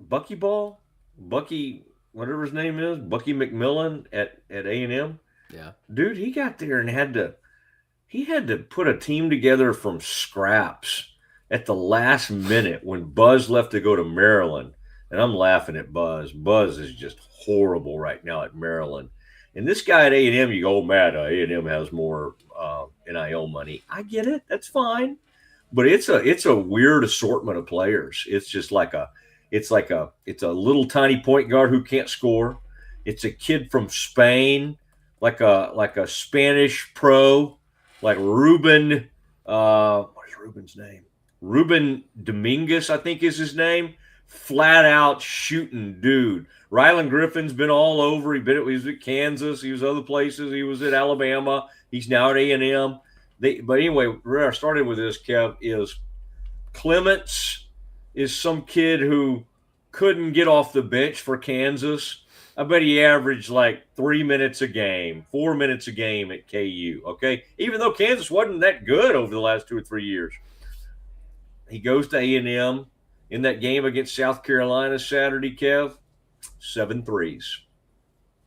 Bucky, whatever his name is, Bucky McMillan at A&M. Yeah, dude, he got there and had to put a team together from scraps at the last minute when Buzz left to go to Maryland. And I'm laughing at Buzz. Buzz is just horrible right now at Maryland. And this guy at A&M, you go, Matt, A&M has more NIL money. I get it. That's fine. But it's a weird assortment of players. It's just it's a little tiny point guard who can't score. It's a kid from Spain, like a Spanish pro, like Ruben. What is Ruben's name? Ruben Dominguez, I think is his name. Flat out shooting dude. Rylan Griffin's been all over. He was at Kansas. He was other places. He was at Alabama. He's now at A&M. But anyway, where I started with this, Kev, is Clements is some kid who couldn't get off the bench for Kansas. I bet he averaged like 3 minutes a game, 4 minutes a game at KU, okay? Even though Kansas wasn't that good over the last 2 or 3 years. He goes to A&M. In that game against South Carolina Saturday, Kev, 7 threes.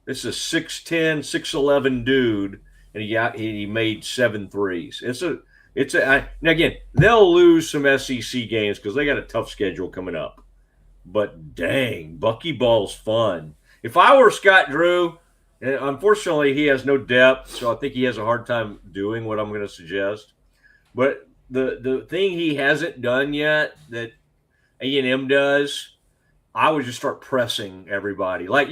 This is a 6'10", 6'11" dude, and he made 7 threes. Now again, they'll lose some SEC games because they got a tough schedule coming up. But dang, Bucky ball's fun. If I were Scott Drew, unfortunately he has no depth, so I think he has a hard time doing what I'm going to suggest. But the thing he hasn't done yet that A&M does, I would just start pressing everybody. Like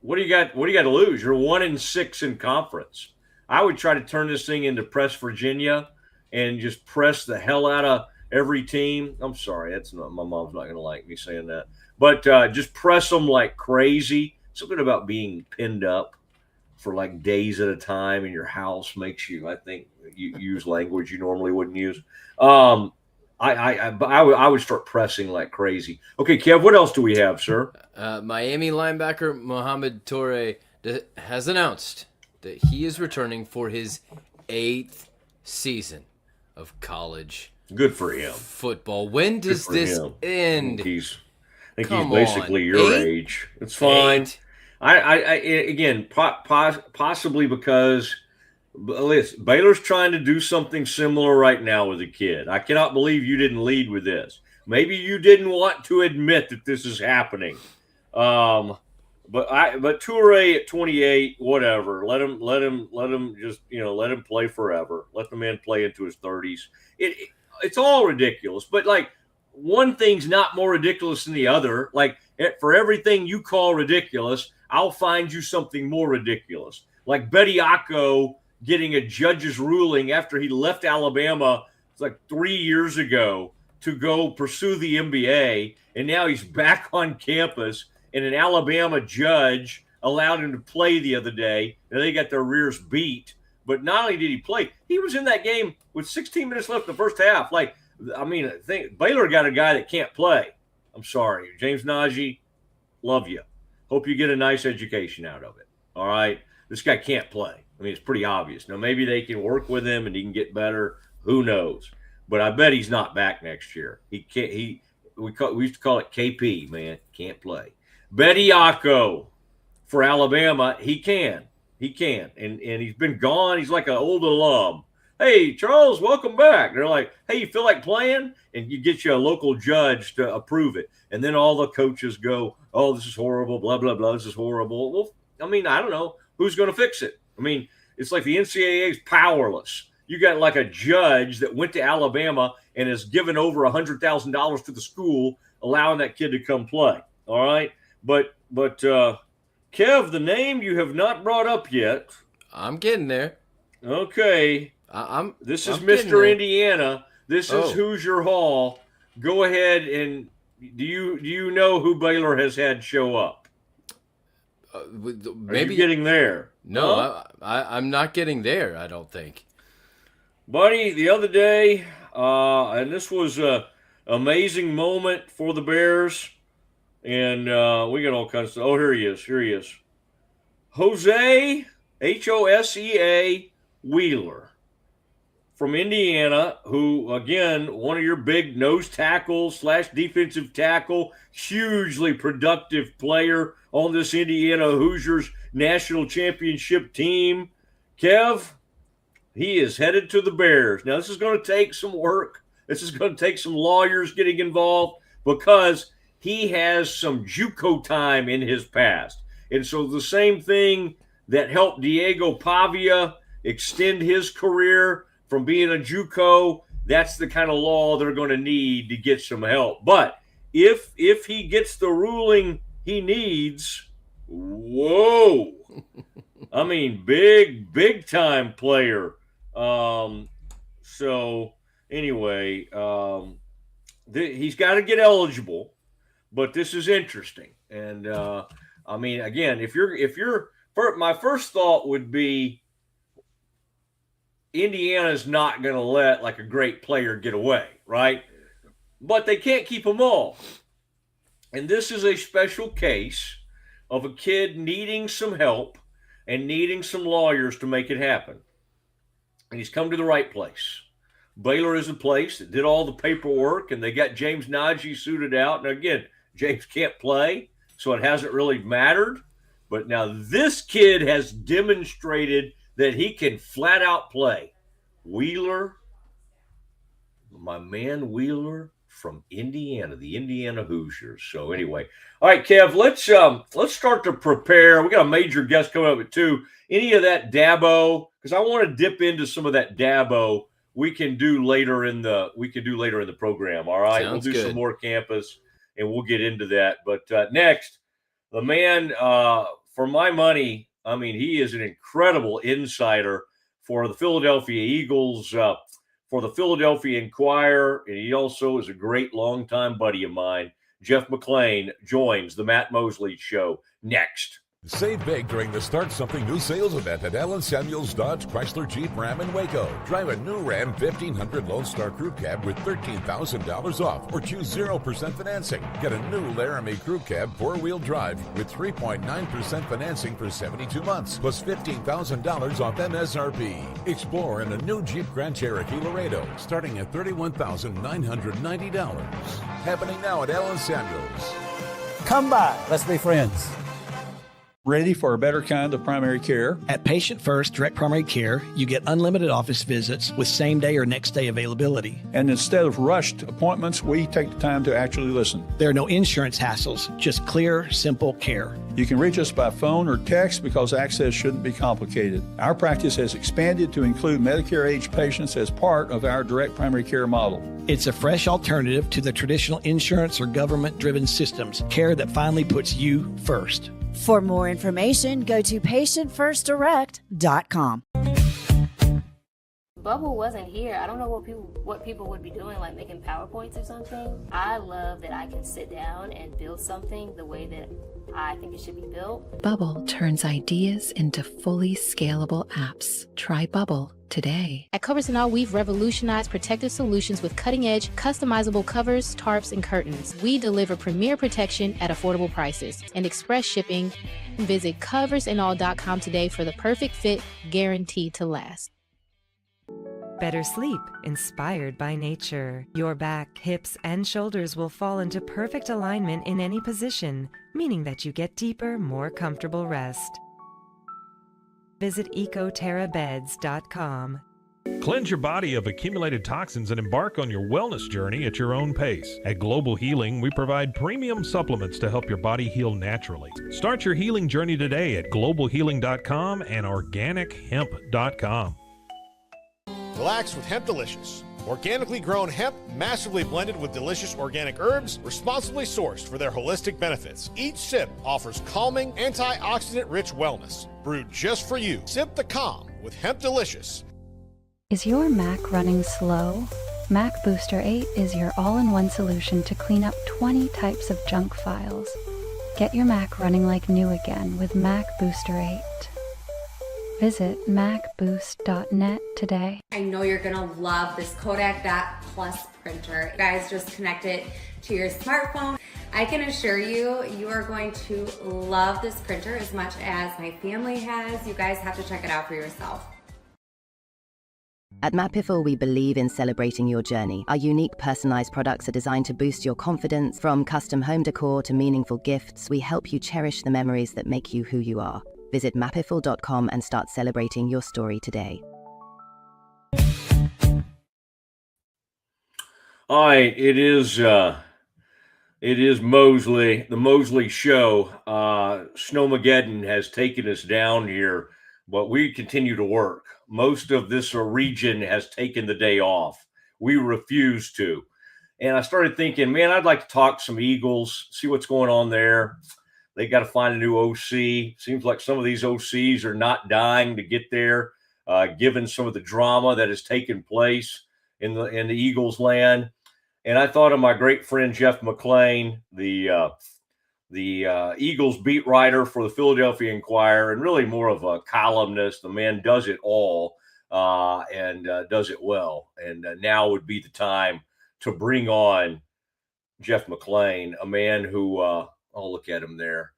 what do you got to lose? You're 1-6 in conference. I would try to turn this thing into Press Virginia and just press the hell out of every team. I'm sorry, my mom's not going to like me saying that. But just press them like crazy. Something about being pinned up for like days at a time in your house makes you, I think, you use language you normally wouldn't use. I would start pressing like crazy. Okay, Kev, what else do we have, sir? Miami linebacker Mohamed Toure has announced that he is returning for his 8th season of college. Good for him. Football. When does this end? I think he's basically your age. It's fine. 8? Again, possibly because listen, Baylor's trying to do something similar right now with a kid. I cannot believe you didn't lead with this. Maybe you didn't want to admit that this is happening. But Toure at 28, whatever. Let him just, let him play forever. Let the man play into his 30s. It's all ridiculous. But like, one thing's not more ridiculous than the other. Like, for everything you call ridiculous, I'll find you something more ridiculous. Like Bediako getting a judge's ruling after he left Alabama like 3 years ago to go pursue the NBA, and now he's back on campus, and an Alabama judge allowed him to play the other day, and they got their rears beat. But not only did he play, he was in that game with 16 minutes left in the first half. Like, I mean, I think Baylor got a guy that can't play. I'm sorry. James Najee, love you. Hope you get a nice education out of it. All right? This guy can't play. I mean, it's pretty obvious. Now, maybe they can work with him and he can get better. Who knows? But I bet he's not back next year. He can't. We used to call it KP, man. Can't play. Bediako for Alabama, he can. He can. And he's been gone. He's like an old alum. Hey, Charles, welcome back. They're like, hey, you feel like playing? And you get you a local judge to approve it. And then all the coaches go, oh, this is horrible, blah, blah, blah, this is horrible. Well, I mean, I don't know. Who's going to fix it? I mean, it's like the NCAA is powerless. You got like a judge that went to Alabama and has given over $100,000 to the school, allowing that kid to come play. All right. But Kev, the name you have not brought up yet. I'm getting there. Okay. This is Mr. Indiana. This is Hoosier Hall. Go ahead and do you know who Baylor has had show up? maybe Are you getting there? No, Huh? I'm not getting there. I don't think, buddy. The other day, and this was a amazing moment for the Bears, and we got all kinds of stuff. Oh, here he is. Here he is. Jose, Hosea Wheeler from Indiana, who, again, one of your big nose tackle / defensive tackle, hugely productive player on this Indiana Hoosiers national championship team. Kev, he is headed to the Bears. Now, this is going to take some work. This is going to take some lawyers getting involved because he has some JUCO time in his past. And so the same thing that helped Diego Pavia extend his career from being a JUCO, that's the kind of law they're going to need to get some help. But if he gets the ruling he needs, whoa. I mean, big time player. So anyway, he's got to get eligible, but this is interesting. And I mean, again, if you're my first thought would be Indiana's not going to let like a great player get away, right? But they can't keep them all. And this is a special case of a kid needing some help and needing some lawyers to make it happen. And he's come to the right place. Baylor is a place that did all the paperwork, and they got James Najee suited out. Now, again, James can't play, so it hasn't really mattered. But now this kid has demonstrated that he can flat out play. Wheeler, my man Wheeler from Indiana, the Indiana Hoosiers. So anyway, all right, Kev, let's start to prepare. We got a major guest coming up at 2. Any of that Dabo, because I want to dip into some of that Dabo. We can do later in the program. All right, Sounds we'll do good. some more campus, and we'll get into that. But next, the man, for my money, I mean, he is an incredible insider for the Philadelphia Eagles, for the Philadelphia Inquirer, and he also is a great longtime buddy of mine. Jeff McLane joins the Matt Mosley Show next. Save big during the Start Something New sales event at Allen Samuels Dodge Chrysler Jeep Ram in Waco. Drive a new Ram 1500 Lone Star Crew Cab with $13,000 off or choose 0% financing. Get a new Laramie Crew Cab 4-wheel drive with 3.9% financing for 72 months plus $15,000 off MSRP. Explore in a new Jeep Grand Cherokee Laredo starting at $31,990. Happening now at Allen Samuels. Come by. Let's be friends. Ready for a better kind of primary care? At Patient First Direct Primary Care, you get unlimited office visits with same-day or next-day availability. And instead of rushed appointments, we take the time to actually listen. There are no insurance hassles, just clear, simple care. You can reach us by phone or text because access shouldn't be complicated. Our practice has expanded to include Medicare-age patients as part of our direct primary care model. It's a fresh alternative to the traditional insurance or government-driven systems, care that finally puts you first. For more information, go to patientfirstdirect.com. Bubble wasn't here. I don't know what people would be doing, like making PowerPoints or something. I love that I can sit down and build something the way that I think it should be built. Bubble turns ideas into fully scalable apps. Try Bubble today. At Covers & All, we've revolutionized protective solutions with cutting-edge, customizable covers, tarps, and curtains. We deliver premier protection at affordable prices and express shipping. Visit coversandall.com today for the perfect fit, guaranteed to last. Better sleep, inspired by nature. Your back, hips, and shoulders will fall into perfect alignment in any position, meaning that you get deeper, more comfortable rest. Visit ecoterrabeds.com. Cleanse your body of accumulated toxins and embark on your wellness journey at your own pace. At Global Healing, we provide premium supplements to help your body heal naturally. Start your healing journey today at globalhealing.com and organichemp.com. Relax with Hemp Delicious. Organically grown hemp, massively blended with delicious organic herbs, responsibly sourced for their holistic benefits. Each sip offers calming, antioxidant-rich wellness. Brewed just for you. Sip the calm with Hemp Delicious. Is your Mac running slow? Mac Booster 8 is your all-in-one solution to clean up 20 types of junk files. Get your Mac running like new again with Mac Booster 8. Visit macboost.net today. I know you're gonna love this Kodak Dot Plus printer. You guys just connect it to your smartphone. I can assure you, you are going to love this printer as much as my family has. You guys have to check it out for yourself. At Mapiful, we believe in celebrating your journey. Our unique personalized products are designed to boost your confidence. From custom home decor to meaningful gifts, we help you cherish the memories that make you who you are. Visit mapiful.com and start celebrating your story today. All right, it is Mosley, the Mosley Show. Snowmageddon has taken us down here, but we continue to work. Most of this region has taken the day off. We refuse to. And I started thinking, man, I'd like to talk some Eagles, see what's going on there. They got to find a new OC. Seems like some of these OCs are not dying to get there, given some of the drama that has taken place in the Eagles land. And I thought of my great friend Jeff McLane, the Eagles beat writer for the Philadelphia Inquirer, and really more of a columnist. The man does it all and does it well. And now would be the time to bring on Jeff McLane, a man who I'll look at him there.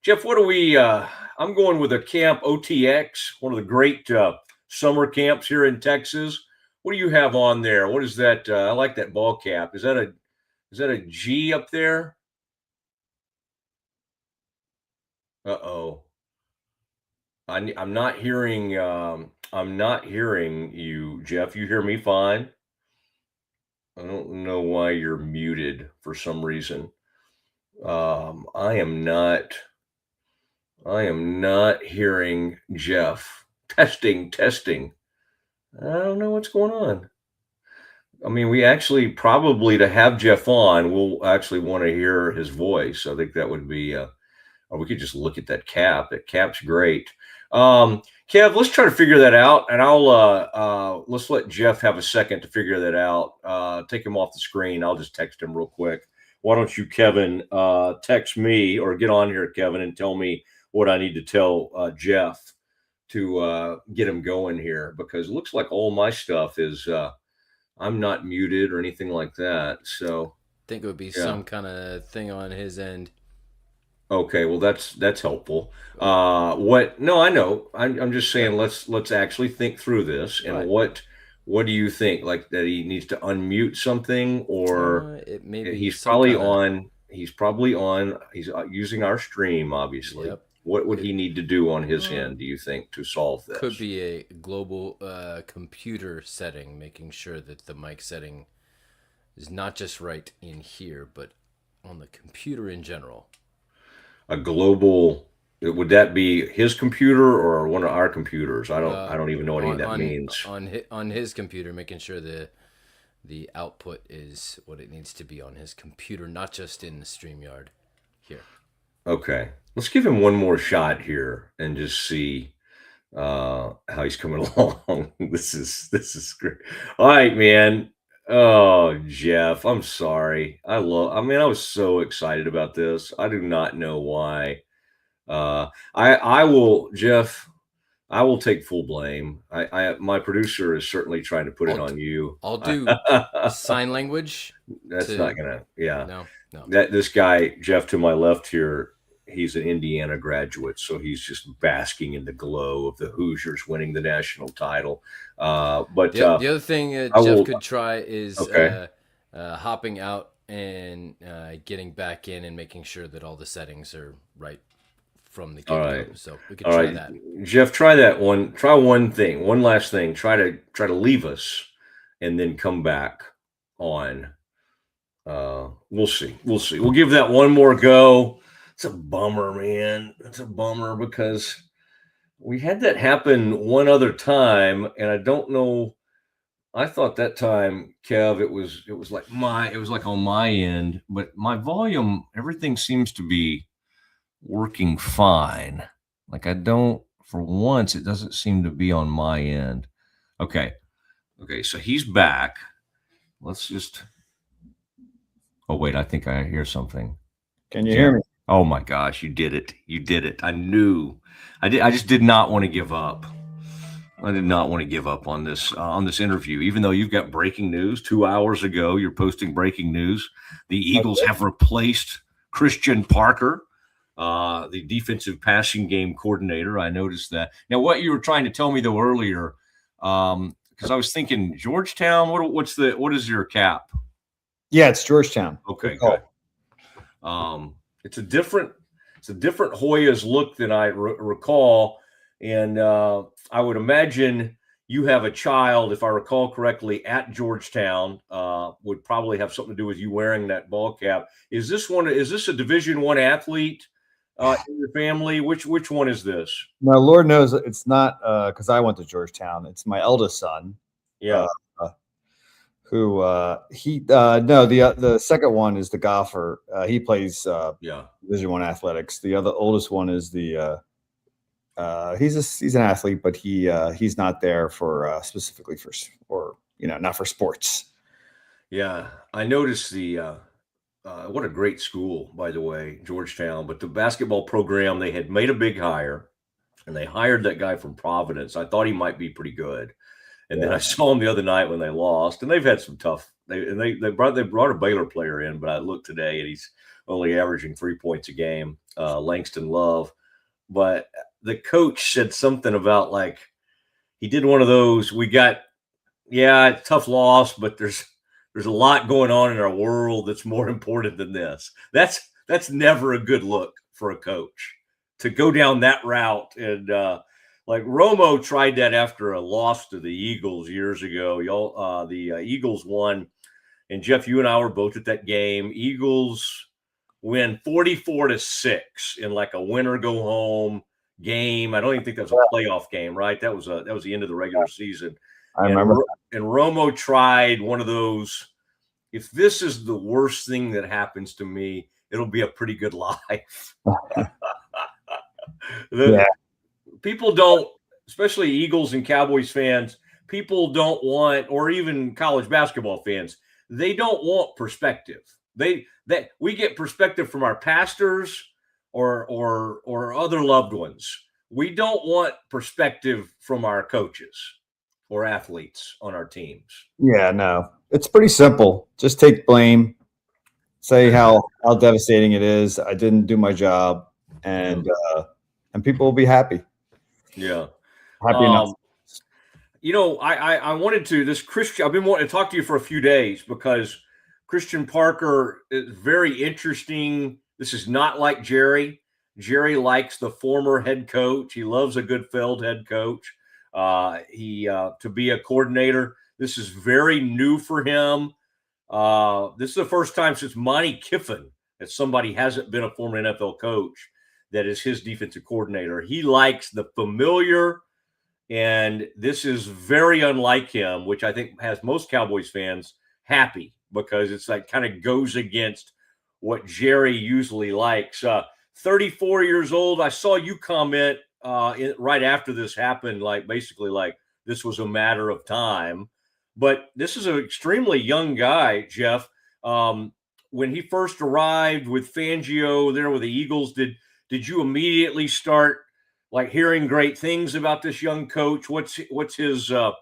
Jeff, what do we I'm going with a camp OTX, one of the great summer camps here in Texas. What do you have on there? What is that? I like that ball cap. Is that a G up there? Uh-oh. I'm not hearing you, Jeff. You hear me fine? I don't know why you're muted for some reason. I am not hearing Jeff. Testing. I don't know what's going on. I mean, we actually probably, to have Jeff on, we'll actually want to hear his voice. I think that would be, or we could just look at that cap. That cap's great. Kev, let's try to figure that out, and let's let Jeff have a second to figure that out. Take him off the screen. I'll just text him real quick. Why don't you, Kevin, text me, or get on here, Kevin, and tell me what I need to tell Jeff to get him going here, because it looks like all my stuff is I'm not muted or anything like that. So I think it would be some kind of thing on his end. Okay, well that's helpful. No, I know. I'm just saying let's actually think through this, and what do you think? Like that he needs to unmute something, or he's probably on. He's using our stream, obviously. Yep. What would he need to do on his end, do you think, to solve this? Could be a global computer setting, making sure that the mic setting is not just right in here, but on the computer in general. A global, would that be his computer or one of our computers? I don't even know what any of that means. On his computer, making sure the output is what it needs to be on his computer, not just in the StreamYard here. Okay, let's give him one more shot here and just see how he's coming along. This is great. All right, man. Oh, Jeff, I'm sorry. I was so excited about this. I do not know why. I will, Jeff. I will take full blame. My producer is certainly trying to put it on you. I'll do sign language. That's not gonna. Yeah. No. This guy, Jeff, to my left here, he's an Indiana graduate, so he's just basking in the glow of the Hoosiers winning the national title. But the other thing Jeff could try is hopping out and getting back in and making sure that all the settings are right from the get-go. Right. So we could try that. Jeff, try that one. Try one last thing. Try to leave us and then come back on. We'll see. We'll give that one more go. It's a bummer, man. It's a bummer because we had that happen one other time, and I don't know. I thought that time, Kev, it was like on my end, but my volume, everything seems to be working fine. Like for once, it doesn't seem to be on my end. Okay, so he's back. Let's just. Oh wait, I think I hear something. Can you hear me? Oh my gosh, you did it. You did it. I knew. I just did not want to give up. I did not want to give up on this interview, even though you've got breaking news. 2 hours ago, you're posting breaking news. The Eagles have replaced Christian Parker, the defensive passing game coordinator. I noticed that. Now, what you were trying to tell me though earlier, because I was thinking Georgetown. What is your cap? Yeah, it's Georgetown. Okay, good. It's a different Hoyas look than I recall, and I would imagine you have a child, if I recall correctly, at Georgetown. Would probably have something to do with you wearing that ball cap. Is this a Division I athlete in your family? Which one is this? No, Lord knows it's not, because I went to Georgetown. It's my eldest son. Yeah. The second one is the golfer. He plays Division I athletics. The oldest one is the he's an athlete, but he's not there for specifically for not for sports. Yeah, I noticed what a great school, by the way, Georgetown. But the basketball program, they had made a big hire, and they hired that guy from Providence. I thought he might be pretty good. And then I saw him the other night when they lost, and they've had some tough. They brought a Baylor player in, but I looked today and he's only averaging 3 points a game. Langston Love, but the coach said something about like he did one of those. Tough loss, but there's a lot going on in our world that's more important than this. That's never a good look for a coach to go down that route and. Like Romo tried that after a loss to the Eagles years ago. The Eagles won, and Jeff, you and I were both at that game. Eagles win 44-6 in like a winner go home game. I don't even think that was a playoff game, right? That was the end of the regular season. I remember. And Romo tried one of those. If this is the worst thing that happens to me, it'll be a pretty good life. People don't, especially Eagles and Cowboys fans, people don't want, or even college basketball fans, they don't want perspective. We get perspective from our pastors or other loved ones. We don't want perspective from our coaches or athletes on our teams. Yeah, no. It's pretty simple. Just take blame. Say how devastating it is. I didn't do my job, and people will be happy. Yeah. Happy enough. I wanted to, I've been wanting to talk to you for a few days because Christian Parker is very interesting. This is not like Jerry. Jerry likes the former head coach. He loves a good failed head coach. To be a coordinator, this is very new for him. This is the first time since Monty Kiffin that somebody hasn't been a former NFL coach that is his defensive coordinator. He likes the familiar, and this is very unlike him, which I think has most Cowboys fans happy because it's like kind of goes against what Jerry usually likes. 34 years old. I saw you comment right after this happened, basically this was a matter of time. But this is an extremely young guy, Jeff. When he first arrived with Fangio there with the Eagles, did you immediately start hearing great things about this young coach? What's his how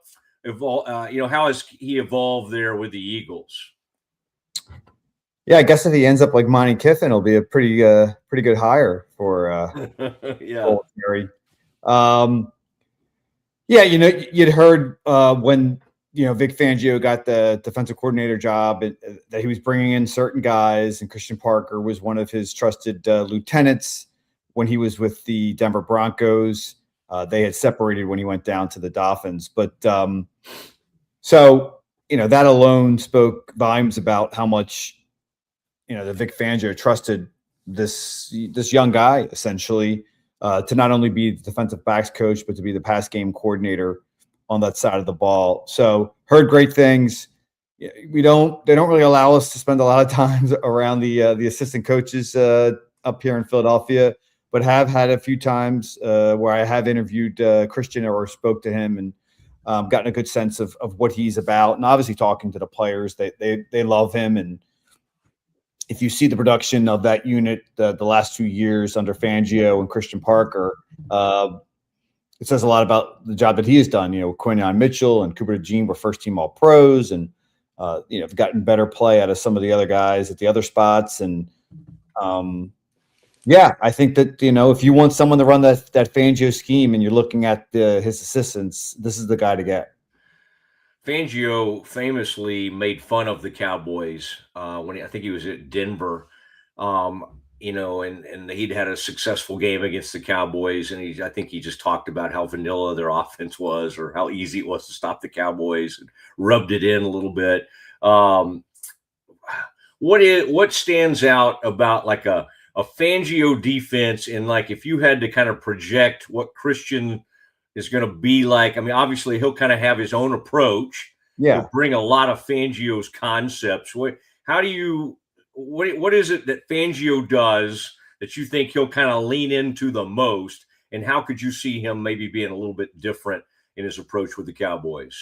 has he evolved there with the Eagles? Yeah, I guess if he ends up like Monty Kiffin, it'll be a pretty good hire for Jerry. You'd heard when Vic Fangio got the defensive coordinator job that he was bringing in certain guys, and Christian Parker was one of his trusted lieutenants. When he was with the Denver Broncos, they had separated when he went down to the Dolphins. But that alone spoke volumes about how much, the Vic Fangio trusted this young guy essentially to not only be the defensive backs coach, but to be the pass game coordinator on that side of the ball. So heard great things. They don't really allow us to spend a lot of time around the assistant coaches up here in Philadelphia, but have had a few times where I have interviewed Christian or spoke to him and gotten a good sense of what he's about. And obviously talking to the players, they love him. And if you see the production of that unit the last 2 years under Fangio and Christian Parker, it says a lot about the job that he has done. Quinyon Mitchell and Cooper DeJean were first-team All-Pros, and have gotten better play out of some of the other guys at the other spots. And I think that if you want someone to run that Fangio scheme, and you're looking at his assistants, this is the guy to get. Fangio famously made fun of the Cowboys when I think he was at Denver. And he'd had a successful game against the Cowboys, and I think he just talked about how vanilla their offense was, or how easy it was to stop the Cowboys, and rubbed it in a little bit. What stands out about like a Fangio defense, and like if you had to kind of project what Christian is going to be like? I mean, obviously he'll kind of have his own approach. Yeah, he'll bring a lot of Fangio's concepts. What is it that Fangio does that you think he'll kind of lean into the most? And how could you see him maybe being a little bit different in his approach with the Cowboys?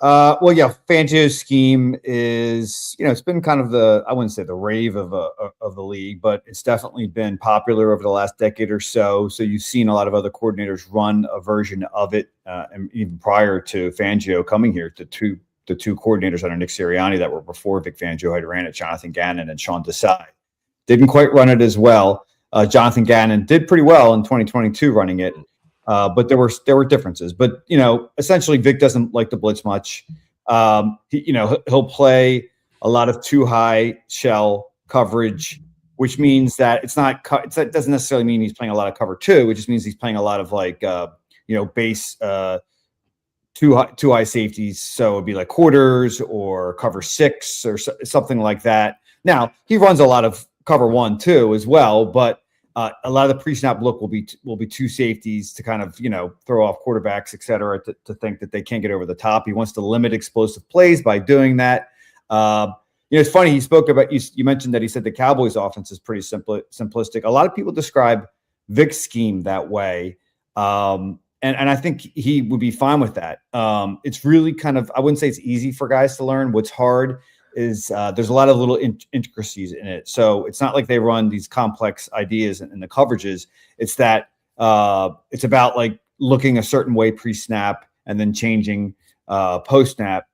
Fangio's scheme is, it's been kind of I wouldn't say the rave of the league, but it's definitely been popular over the last decade or so. So you've seen a lot of other coordinators run a version of it, and even prior to Fangio coming here, the two coordinators under Nick Sirianni that were before Vic Fangio had ran it, Jonathan Gannon and Sean Desai, didn't quite run it as well. Jonathan Gannon did pretty well in 2022 running it. But there were differences. But essentially, Vic doesn't like to blitz much. He'll play a lot of too high shell coverage, which means that it doesn't necessarily mean he's playing a lot of cover two. It just means he's playing a lot of base too high safeties. So it'd be like quarters or cover six or something like that. Now he runs a lot of cover 1 too as well, but a lot of the pre-snap look will be two safeties to kind of, throw off quarterbacks, et cetera, to think that they can't get over the top. He wants to limit explosive plays by doing that. It's funny. He spoke about, you mentioned that he said the Cowboys offense is pretty simplistic. A lot of people describe Vic's scheme that way. And I think he would be fine with that. It's really kind of, I wouldn't say it's easy for guys to learn. What's hard is there's a lot of little intricacies in it. So it's not like they run these complex ideas in the coverages. It's that it's about like looking a certain way pre-snap and then changing post-snap.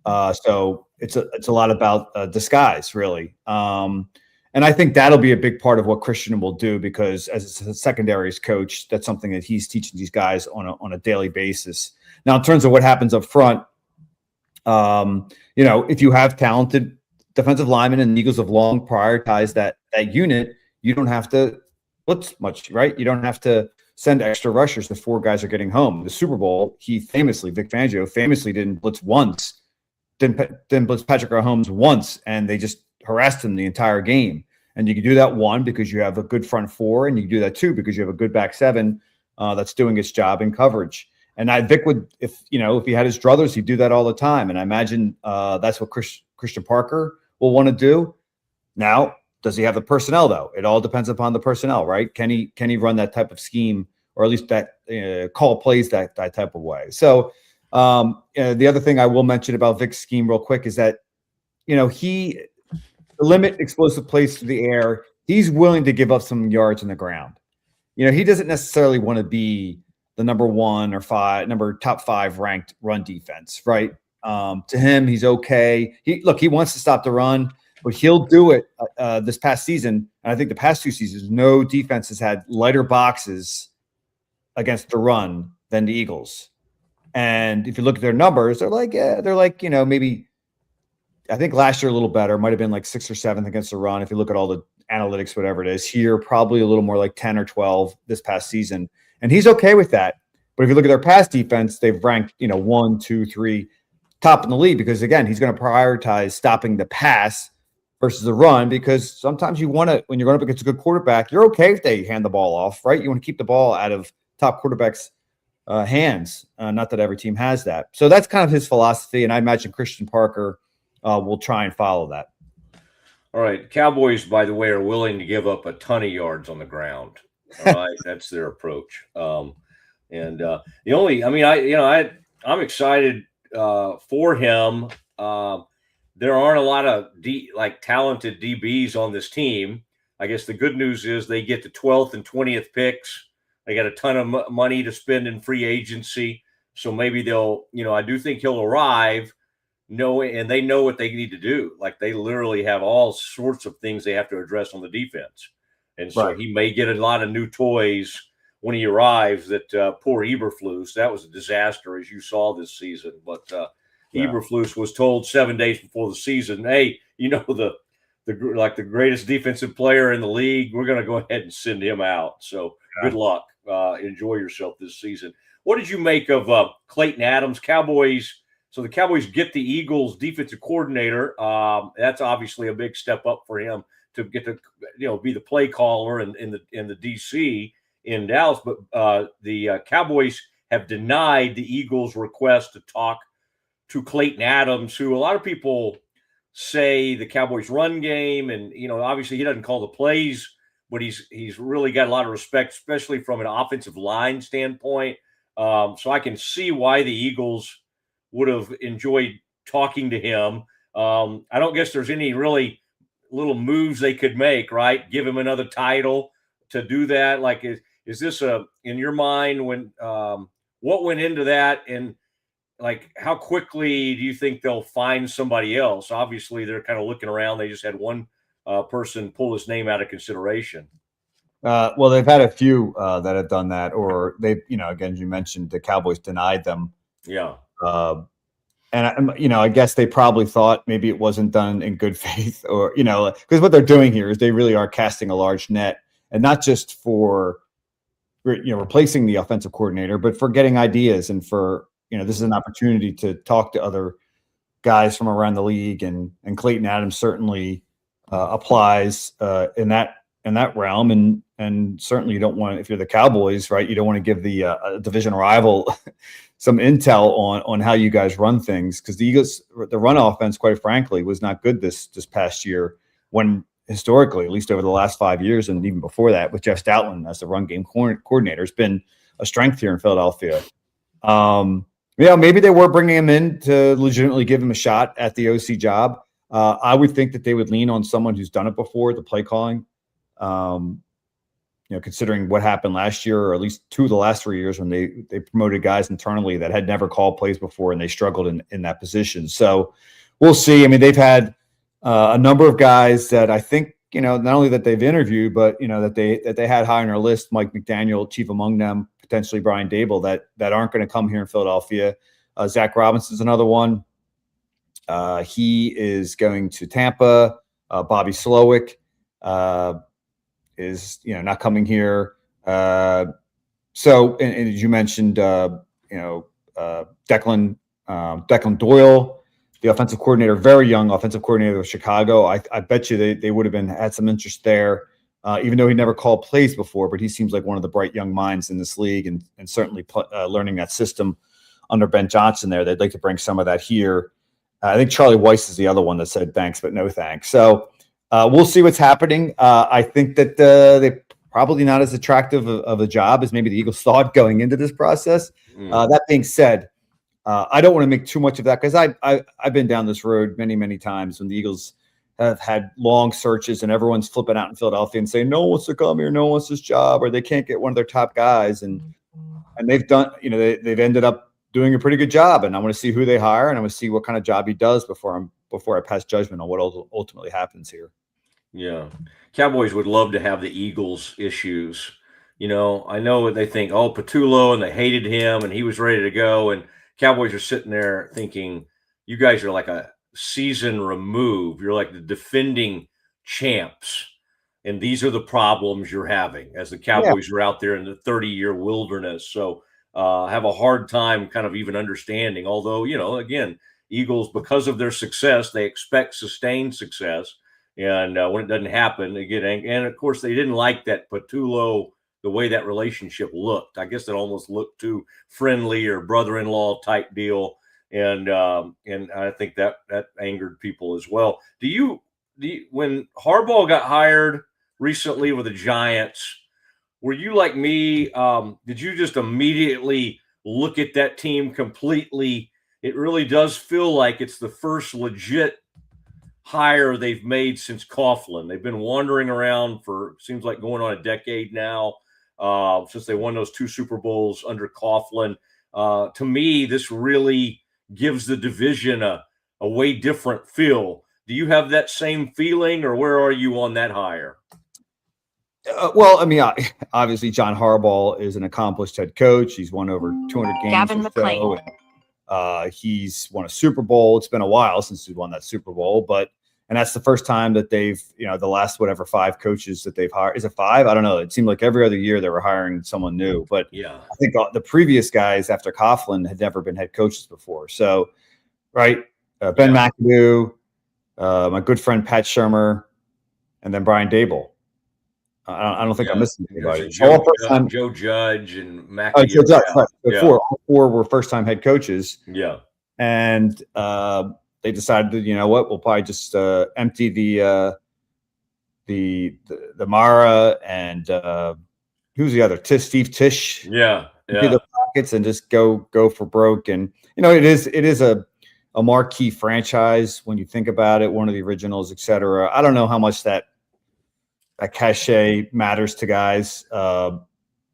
So it's a lot about disguise, really. And I think that'll be a big part of what Christian will do, because as a secondaries coach, that's something that he's teaching these guys on a daily basis. Now, in terms of what happens up front, if you have talented defensive linemen and the Eagles have long prioritized that unit, you don't have to blitz much, right? You don't have to send extra rushers if 4 guys are getting home. The Super Bowl, Vic Fangio famously didn't blitz once, didn't blitz Patrick Mahomes once, and they just harassed him the entire game. And you can do that 1 because you have a good front 4, and you can do that 2 because you have a good back 7 that's doing its job in coverage. And Vic would, if he had his druthers, he'd do that all the time. And I imagine that's what Christian Parker will want to do. Now, does he have the personnel though? It all depends upon the personnel, right? Can he run that type of scheme, or at least that call plays that type of way? So the other thing I will mention about Vic's scheme real quick is that he limit explosive plays through the air. He's willing to give up some yards on the ground. He doesn't necessarily want to be the number 1 or top 5 ranked run defense, right? To him, he's okay. He wants to stop the run, but he'll do it. This past season, and I think the past 2 seasons, no defense has had lighter boxes against the run than the Eagles. And if you look at their numbers, they're like maybe, I think last year a little better, might have been like 6th or 7th against the run. If you look at all the analytics, whatever it is, here probably a little more like 10 or 12 this past season. And he's okay with that. But if you look at their pass defense, they've ranked, 1, 2, 3 top in the league, because again, he's going to prioritize stopping the pass versus the run, because sometimes you want to, when you're going up against a good quarterback, you're okay if they hand the ball off, right? You want to keep the ball out of top quarterbacks' hands. Not that every team has that. So that's kind of his philosophy. And I imagine Christian Parker will try and follow that. All right. Cowboys, by the way, are willing to give up a ton of yards on the ground. All right. That's their approach. I'm excited for him. there aren't a lot of talented DBs on this team. I guess the good news is they get the 12th and 20th picks. They got a ton of money to spend in free agency. So maybe they'll, I do think he'll arrive and they know what they need to do. Like they literally have all sorts of things they have to address on the defense. And so he may get a lot of new toys when he arrives. That poor Eberflus, that was a disaster as you saw this season. But Eberflus was told 7 days before the season, hey, the greatest defensive player in the league, we're going to go ahead and send him out. So good luck. Enjoy yourself this season. What did you make of Clayton Adams? Cowboys. So the Cowboys get the Eagles defensive coordinator. That's obviously a big step up for him to get to, be the play caller in the DC in Dallas. But the Cowboys have denied the Eagles' request to talk to Clayton Adams, who a lot of people say the Cowboys run game. And, obviously he doesn't call the plays, but he's really got a lot of respect, especially from an offensive line standpoint. So I can see why the Eagles would have enjoyed talking to him. I don't guess there's any really little moves they could make, right? Give him another title to do that. Like, is this in your mind when what went into that, and like how quickly do you think they'll find somebody else? Obviously, they're kind of looking around. They just had one person pull his name out of consideration. Well, they've had a few that have done that, or they've, again, you mentioned the Cowboys denied them. Yeah. And I guess they probably thought maybe it wasn't done in good faith, or, because what they're doing here is they really are casting a large net, and not just for, replacing the offensive coordinator, but for getting ideas and for, this is an opportunity to talk to other guys from around the league, and Clayton Adams certainly applies in that realm, and certainly you don't want, if you're the Cowboys, right, you don't want to give the division rival some intel on how you guys run things, because the Eagles, the run offense, quite frankly, was not good this past year, when historically, at least over the last 5 years, and even before that, with Jeff Stoutland as the run game coordinator, has been a strength here in Philadelphia. Maybe they were bringing him in to legitimately give him a shot at the OC job. I would think that they would lean on someone who's done it before, the play calling. Considering what happened last year, or at least 2 of the last 3 years, when they promoted guys internally that had never called plays before, and they struggled in that position. So we'll see. I mean, they've had a number of guys that I think, not only that they've interviewed, but, that they had high on their list, Mike McDaniel, chief among them, potentially Brian Dable, that aren't going to come here in Philadelphia. Zach Robinson's another one. He is going to Tampa. Bobby Slowick is not coming here. So, and as you mentioned, Declan Doyle, the offensive coordinator, very young offensive coordinator of Chicago. I bet you they would have had some interest there, even though he never called plays before. But he seems like one of the bright young minds in this league, and certainly learning that system under Ben Johnson there. They'd like to bring some of that here. I think Charlie Weiss is the other one that said thanks, but no thanks. So we'll see what's happening. I think that they're probably not as attractive of a job as maybe the Eagles thought going into this process. That being said, I don't want to make too much of that, because I've been down this road many, many times when the Eagles have had long searches and everyone's flipping out in Philadelphia and saying no one wants to come here, no one wants this job, or they can't get one of their top guys, and they've done, they've ended up doing a pretty good job, and I want to see who they hire, and I want to see what kind of job he does before I pass judgment on what ultimately happens here. Yeah. Cowboys would love to have the Eagles issues. I know they think, Patullo, and they hated him and he was ready to go. And Cowboys are sitting there thinking, you guys are like a season removed. You're like the defending champs. And these are the problems you're having as the Cowboys are out there in the 30-year wilderness. So have a hard time kind of even understanding. Although, again, Eagles, because of their success, they expect sustained success. And when it doesn't happen, they get angry. And, of course, they didn't like that Patullo, the way that relationship looked. I guess it almost looked too friendly or brother-in-law type deal. And I think that angered people as well. Do you when Harbaugh got hired recently with the Giants, were you like me? Did you just immediately look at that team completely? It really does feel like it's the first legit hire they've made since Coughlin. They've been wandering around for seems like going on a decade now, since they won those 2 Super Bowls under Coughlin. To me, this really gives the division a way different feel. Do you have that same feeling, or where are you on that hire? Well, I mean, obviously, John Harbaugh is an accomplished head coach. He's won over 200 games. Gavin or so, McLane. and, he's won a Super Bowl. It's been a while since he won that Super Bowl, and that's the first time that they've, the last 5 coaches that they've hired. Is it 5? I don't know. It seemed like every other year they were hiring someone new. But yeah, I think the previous guys after Coughlin had never been head coaches before. So, right, Ben McAdoo, my good friend Pat Shermer, and then Brian Dable. I don't think I'm missing anybody. Joe Judge and McAdoo. Oh, Joe Judge, right. So all 4 were first-time head coaches. Yeah, and they decided that, we'll probably just empty the Mara and who's the other? Steve Tisch. Yeah. The pockets and just go for broke. And it is a marquee franchise when you think about it, one of the originals, etc. I don't know how much that cachet matters to guys,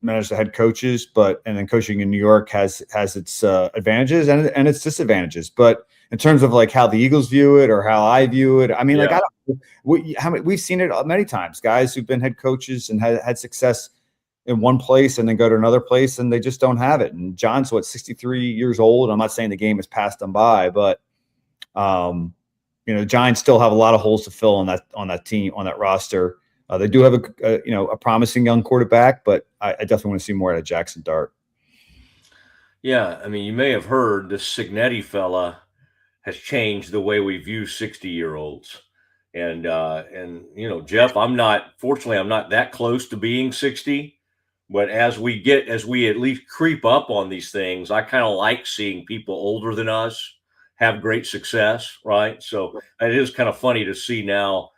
matters to head coaches, and then coaching in New York has its advantages and its disadvantages. But in terms of like how the Eagles view it or how I view it, I mean, we've seen it many times. Guys who've been head coaches and had success in one place and then go to another place and they just don't have it. And John's 63 years old. I'm not saying the game has passed him by, but Giants still have a lot of holes to fill on that team, on that roster. They do have a promising young quarterback, but I definitely want to see more out of Jackson Dart. Yeah, I mean, you may have heard this Signetti fella has changed the way we view 60-year-olds. And Jeff, I'm not that close to being 60, but as we at least creep up on these things, I kind of like seeing people older than us have great success, right? So it is kind of funny to see now.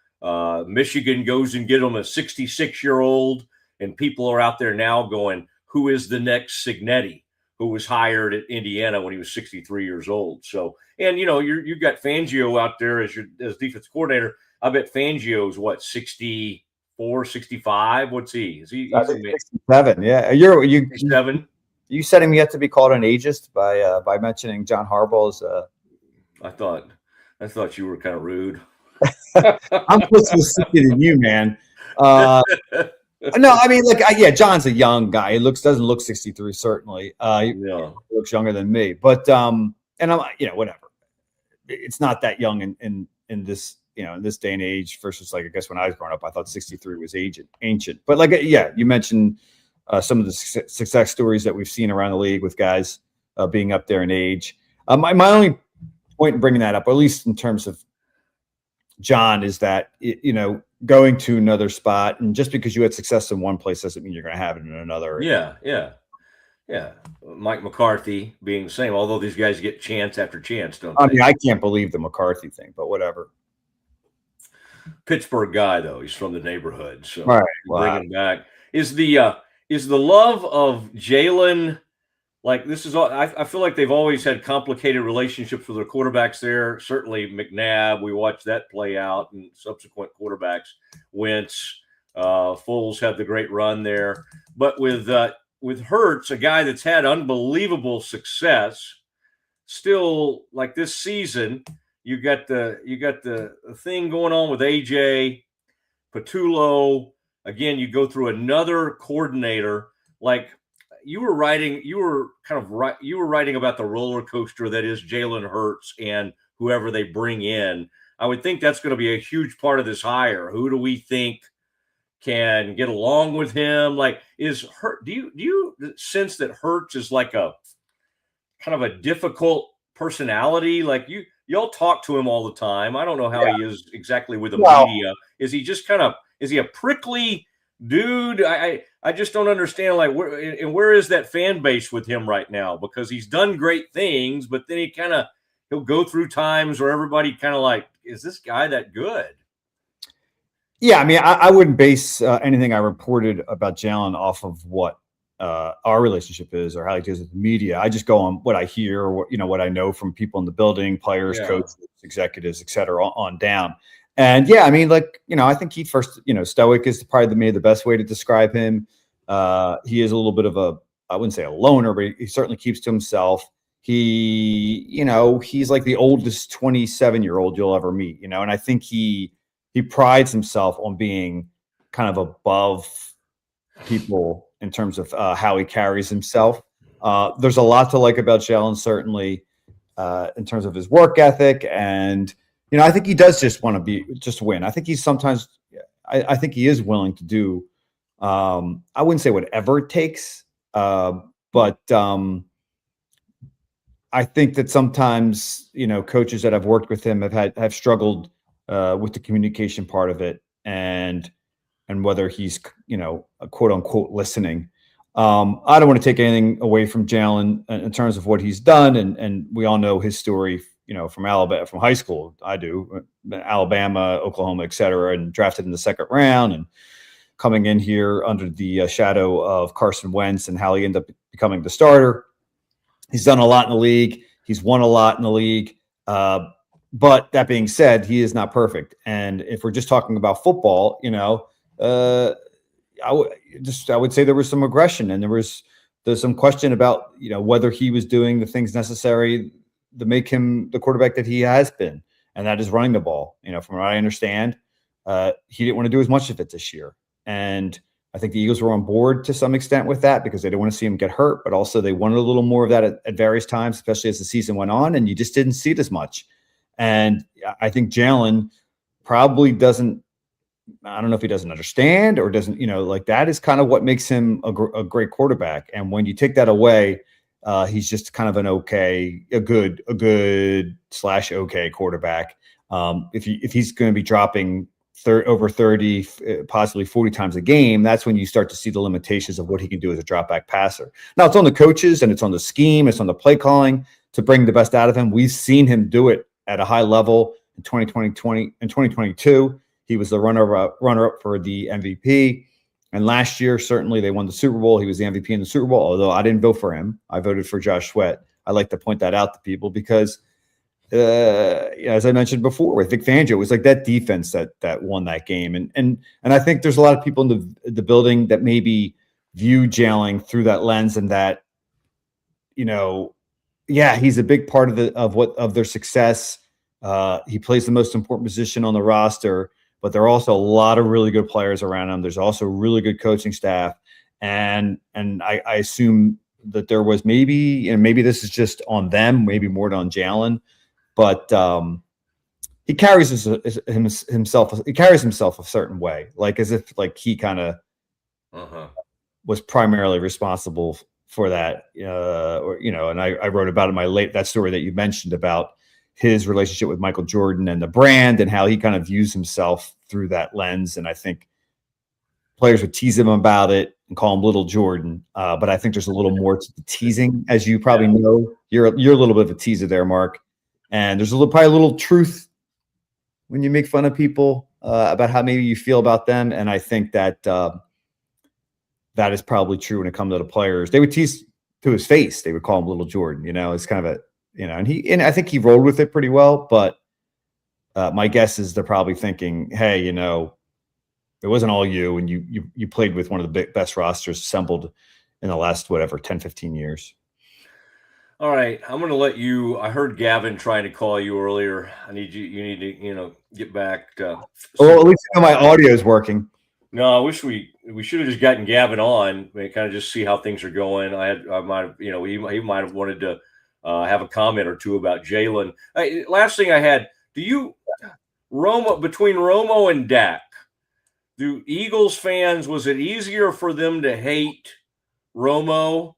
Michigan goes and get them a 66-year-old, and people are out there now going, who is the next Signetti, who was hired at Indiana when he was 63 years old? So, and you've got Fangio out there as defense coordinator. I bet Fangio's 64, 65. What's he? Is he? I think 67. Yeah, you 67. You said him yet to be called an ageist by mentioning John Harbaugh's. I thought you were kind of rude. I'm closer to 60 than you, man. No, I mean, John's a young guy. He doesn't look 63, certainly. He looks younger than me, but and I'm, whatever. It's not that young in this, in this day and age versus I guess when I was growing up, I thought 63 was ancient. But you mentioned some of the success stories that we've seen around the league with guys being up there in age. My only point in bringing that up, or at least in terms of John, is that going to another spot, and just because you had success in one place doesn't mean you're going to have it in another. Yeah. Mike McCarthy being the same, although these guys get chance after chance, don't they? I mean, I can't believe the McCarthy thing, but whatever. Pittsburgh guy, though, he's from the neighborhood, so right. Bring him back. Is the love of Jalen? This is all. I feel like they've always had complicated relationships with their quarterbacks there. Certainly McNabb, we watched that play out, and subsequent quarterbacks. Wentz, Foles had the great run there, but with Hurts, a guy that's had unbelievable success, still this season, you got the thing going on with AJ Patullo. Again, you go through another coordinator. You were writing about the roller coaster that is Jalen Hurts and whoever they bring in. I would think that's going to be a huge part of this hire. Who do we think can get along with him? Do you sense that Hurts is a kind of a difficult personality? Y'all talk to him all the time. I don't know how he is exactly with the media. Is he just is he a prickly dude? I just don't understand where is that fan base with him right now, because he's done great things, but then he'll go through times where everybody is this guy that good? Yeah, I mean, I wouldn't base anything I reported about Jalen off of what our relationship is or how he deals with the media. I just go on what I hear or what I know from people in the building, players, coaches, executives, et cetera, on down. And yeah, I mean, like, I think he first, stoic is probably maybe the best way to describe him. He is a little bit of I wouldn't say a loner, but he certainly keeps to himself. He's like the oldest 27-year-old you'll ever meet, and I think he prides himself on being kind of above people in terms of how he carries himself. There's a lot to like about Jalen, certainly, in terms of his work ethic. And, I think he does just want to win. I think he's sometimes, I think he is willing to do, I wouldn't say whatever it takes, but I think that sometimes, coaches that have worked with him have struggled with the communication part of it, and whether he's, a quote unquote listening. I don't want to take anything away from Jalen in terms of what he's done. And we all know his story, from Alabama, from high school. I do, Alabama, Oklahoma, et cetera, and drafted in the second round and coming in here under the shadow of Carson Wentz and how he ended up becoming the starter. He's done a lot in the league. He's won a lot in the league. But that being said, he is not perfect. And if we're just talking about football, I would say there was some aggression, and there's some question about, whether he was doing the things necessary to make him the quarterback that he has been. And that is running the ball. From what I understand, he didn't want to do as much of it this year. And I think the Eagles were on board to some extent with that because they didn't want to see him get hurt, but also they wanted a little more of that at various times, especially as the season went on, and you just didn't see it as much. And I think Jalen probably doesn't, I don't know if he doesn't understand or doesn't, that is kind of what makes him a great quarterback. And when you take that away, he's just kind of a good/okay quarterback. If he's going to be dropping over 30, possibly 40 times a game, that's when you start to see the limitations of what he can do as a drop back passer. Now it's on the coaches and it's on the scheme, it's on the play calling to bring the best out of him. We've seen him do it at a high level in 2022. He was the runner-up for the MVP. And last year, certainly they won the Super Bowl. He was the MVP in the Super Bowl, although I didn't vote for him. I voted for Josh Sweat. I like to point that out to people because, as I mentioned before, with Vic Fangio, it was like that defense that won that game. And I think there's a lot of people in the building that maybe view Jalen through that lens, and that, he's a big part of their success. He plays the most important position on the roster, but there are also a lot of really good players around him. There's also really good coaching staff. And I assume that there was maybe this is just on them, maybe more on Jalen, but he carries himself a certain way, like as if like he kind of was primarily responsible for that, and I wrote about in that story that you mentioned about his relationship with Michael Jordan and the brand and how he kind of views himself through that lens. And I think players would tease him about it and call him Little Jordan. But I think there's a little more to the teasing, as you probably know. You're a little bit of a teaser there, Mark. And there's probably a little truth when you make fun of people about how maybe you feel about them. And I think that that is probably true when it comes to the players. They would tease to his face. They would call him Little Jordan. It's kind of and I think he rolled with it pretty well. But my guess is they're probably thinking, hey, it wasn't all you, and you played with one of the best rosters assembled in the last 10, 15 years. All right, I'm going to let you. I heard Gavin trying to call you earlier. You need to, get back. Well, at least my audio is working. No, I wish we should have just gotten Gavin on and kind of just see how things are going. I might have, he might have wanted to have a comment or two about Jalen. Last thing I had, between Romo and Dak, do Eagles fans, was it easier for them to hate Romo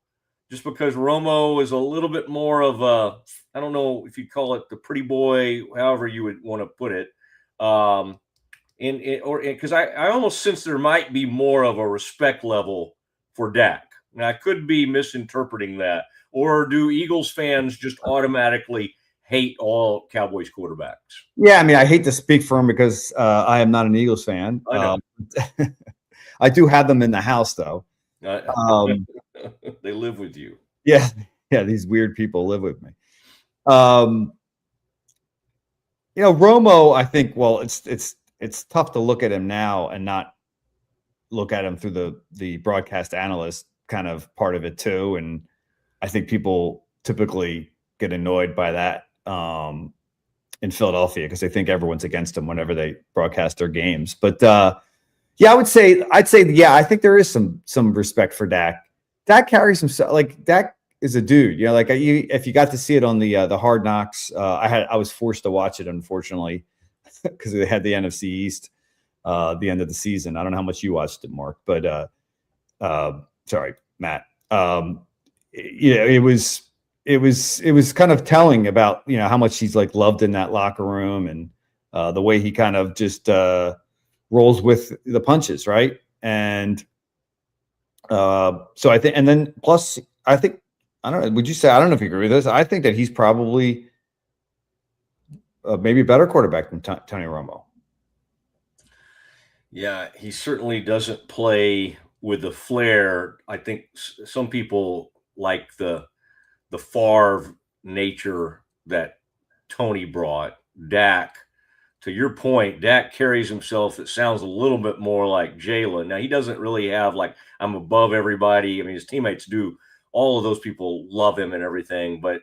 just because Romo is a little bit more of a, I don't know if you call it the pretty boy, however you would want to put it. Because I almost sense there might be more of a respect level for Dak. Now, I could be misinterpreting that. Or do Eagles fans just automatically hate all Cowboys quarterbacks? Yeah, I hate to speak for him because I am not an Eagles fan. I know. I do have them in the house, though. They live with you. Yeah, these weird people live with me. Romo, I think, well, it's tough to look at him now and not look at him through the broadcast analyst kind of part of it too. And I think people typically get annoyed by that in Philadelphia because they think everyone's against them whenever they broadcast their games. But yeah, I'd say, yeah, I think there is some respect for Dak. Dak carries himself like Dak is a dude. Like if you got to see it on the Hard Knocks, I was forced to watch it, unfortunately, because they had the NFC East the end of the season. I don't know how much you watched it, Mark, but sorry, Matt. It was kind of telling about how much he's like loved in that locker room and the way he kind of just rolls with the punches, right? And so I think, and then plus I think, I don't know, would you say, I don't know if you agree with this, I think that he's probably maybe a better quarterback than Tony Romo. Yeah, he certainly doesn't play with the flair. I think some people like the Favre nature that Tony brought. Dak, to your point, Dak carries himself, it sounds a little bit more like Jalen. Now, he doesn't really have like, I'm above everybody. I mean, his teammates do. All of those people love him and everything, but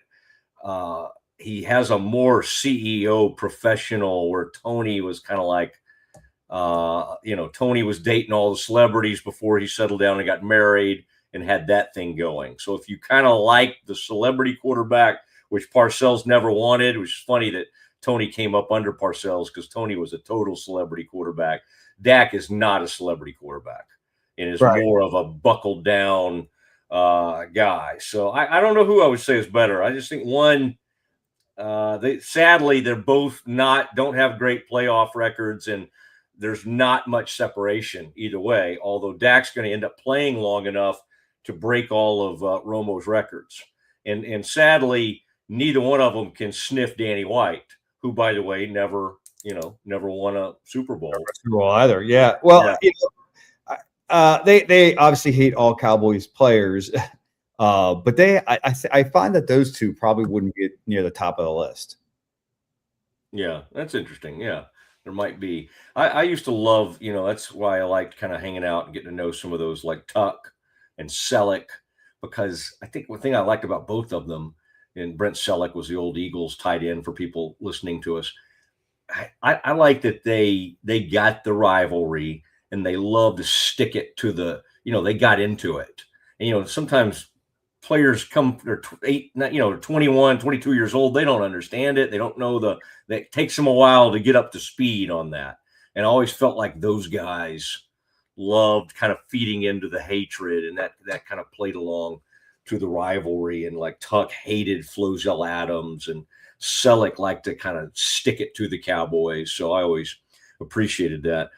he has a more CEO professional where Tony was kind of like, Tony was dating all the celebrities before he settled down and got married and had that thing going. So if you kind of like the celebrity quarterback, which Parcells never wanted, which is funny that Tony came up under Parcells because Tony was a total celebrity quarterback. Dak is not a celebrity quarterback and is more of a buckled down guy. So I don't know who I would say is better. I just think one, sadly, they're both don't have great playoff records, and there's not much separation either way, although Dak's going to end up playing long enough to break all of Romo's records. And sadly, neither one of them can sniff Danny White, who, by the way, never won a Super Bowl. Either. Yeah. Well, they obviously hate all Cowboys players, but I find that those two probably wouldn't get near the top of the list. Yeah, that's interesting. Yeah. There might be. I used to love, that's why I liked kind of hanging out and getting to know some of those like Tuck and Selleck, because I think one thing I liked about both of them, and Brent Selleck was the old Eagles tight end for people listening to us. I like that they got the rivalry and they love to stick it to they got into it. And, sometimes players they're 21, 22 years old. They don't understand it. They don't know it takes them a while to get up to speed on that. And I always felt like those guys loved kind of feeding into the hatred, and that kind of played along to the rivalry. And like Tuck hated Flozell Adams, and Selleck liked to kind of stick it to the Cowboys. So I always appreciated that.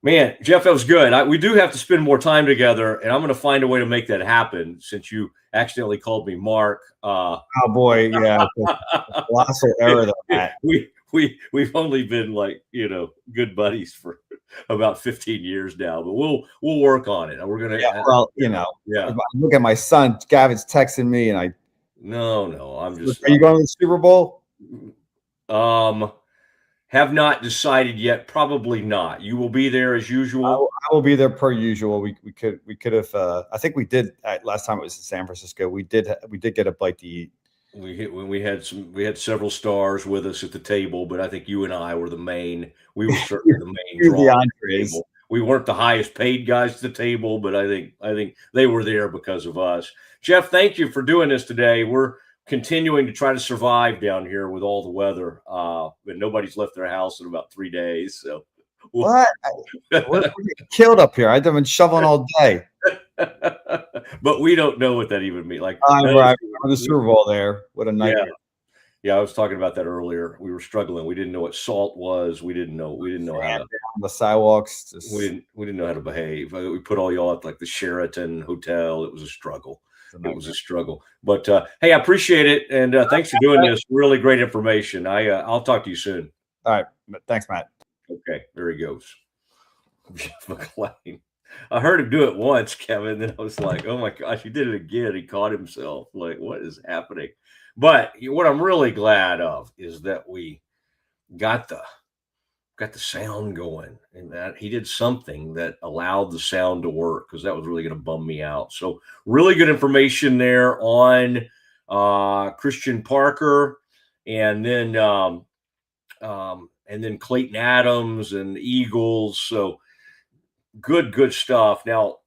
Man, Jeff, that was good. We do have to spend more time together, and I'm going to find a way to make that happen since you accidentally called me Mark. Oh boy, yeah, colossal error though, Matt. We've only been like good buddies for about 15 years now, but we'll work on it. We're gonna. Yeah. Look at my son. Gavin's texting me, and I. No, I'm just. Are you going to the Super Bowl? Have not decided yet. Probably not. You will be there as usual. I will be there per usual. We could have. I think we did last time it was in San Francisco. We did get a bite to eat. We had several stars with us at the table, but I think you and I were the main. We were certainly the main draw at the table. We weren't the highest paid guys at the table, but I think they were there because of us. Jeff, thank you for doing this today. We're continuing to try to survive down here with all the weather. But nobody's left their house in about 3 days. So what? We're getting killed up here. I've been shoveling all day. But we don't know what that even means. Like I'm right on the Super Bowl there. What a nightmare. Yeah, I was talking about that earlier. We were struggling. We didn't know what salt was. We didn't know how to on the sidewalks. We didn't know how to behave. We put all y'all at like the Sheraton Hotel. It was a struggle. It was a struggle. But hey, I appreciate it, and thanks for doing this. Really great information. I'll talk to you soon. All right, thanks, Matt. Okay, there he goes. Jeff McLane. I heard him do it once, Kevin. Then I was like, oh my gosh, he did it again. He caught himself. Like, what is happening? But what I'm really glad of is that we got the sound going, and that he did something that allowed the sound to work, because that was really going to bum me out. So really good information there on Christian Parker, and then Clayton Adams and the Eagles. So good stuff. Now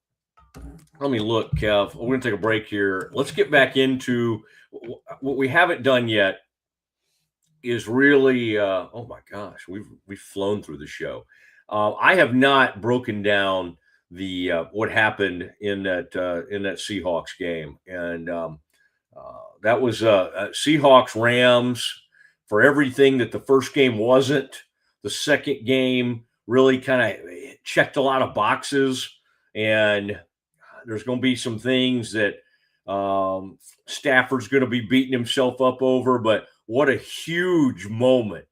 let me look, Kev. We're going to take a break here. Let's get back into what we haven't done yet. Is really oh my gosh, we've flown through the show. I have not broken down the what happened in that Seahawks game, and that was Seahawks Rams. For everything that the first game wasn't, the second game really kind of checked a lot of boxes, and there's going to be some things that Stafford's going to be beating himself up over, but what a huge moment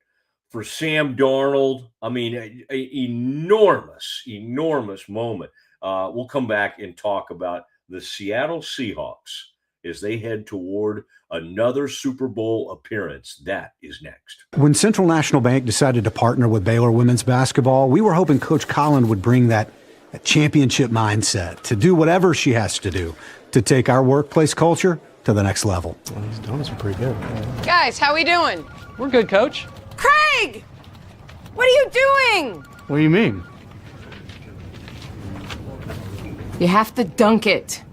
for Sam Darnold. I mean, an enormous moment. We'll come back and talk about the Seattle Seahawks as they head toward another Super Bowl appearance. That is next. When Central National Bank decided to partner with Baylor women's basketball, we were hoping Coach Collin would bring that championship mindset to do whatever she has to do to take our workplace culture to the next level. Well, these donuts are pretty good. Guys, how we doing? We're good, Coach. Craig! What are you doing? What do you mean? You have to dunk it.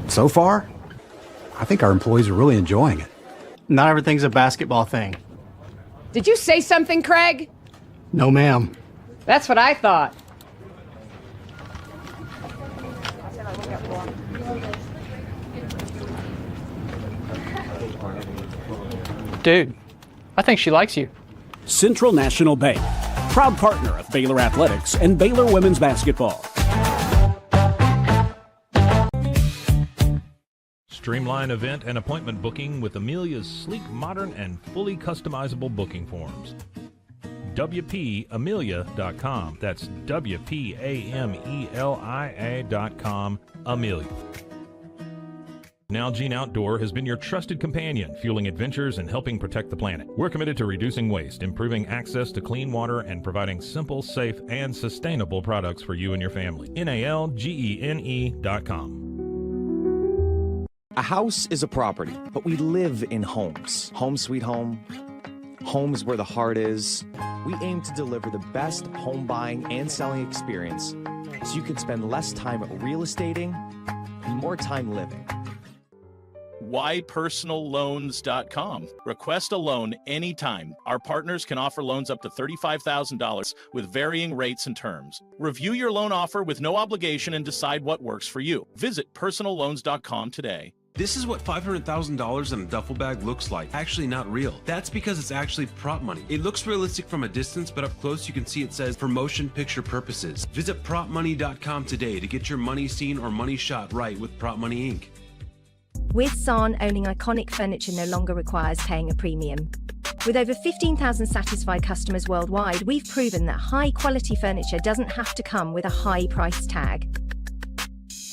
So far, I think our employees are really enjoying it. Not everything's a basketball thing. Did you say something, Craig? No, ma'am. That's what I thought. Dude, I think she likes you. Central National Bank, proud partner of Baylor Athletics and Baylor Women's Basketball. Streamline event and appointment booking with Amelia's sleek, modern, and fully customizable booking forms. WPAmelia.com. That's WPAMELIA.com. Amelia. Nalgene Outdoor has been your trusted companion, fueling adventures and helping protect the planet. We're committed to reducing waste, improving access to clean water, and providing simple, safe, and sustainable products for you and your family. NALGENE.com. A house is a property, but we live in homes. Home sweet home. Homes where the heart is. We aim to deliver the best home buying and selling experience so you can spend less time real estating and more time living. WhyPersonalLoans.com. Request a loan anytime. Our partners can offer loans up to $35,000 with varying rates and terms. Review your loan offer with no obligation and decide what works for you. Visit PersonalLoans.com today. This is what $500,000 in a duffel bag looks like. Actually not real. That's because it's actually prop money. It looks realistic from a distance, but up close you can see it says for motion picture purposes. Visit PropMoney.com today to get your money seen or money shot right with Prop Money Inc. With San, owning iconic furniture no longer requires paying a premium. With over 15,000 satisfied customers worldwide, we've proven that high-quality furniture doesn't have to come with a high price tag.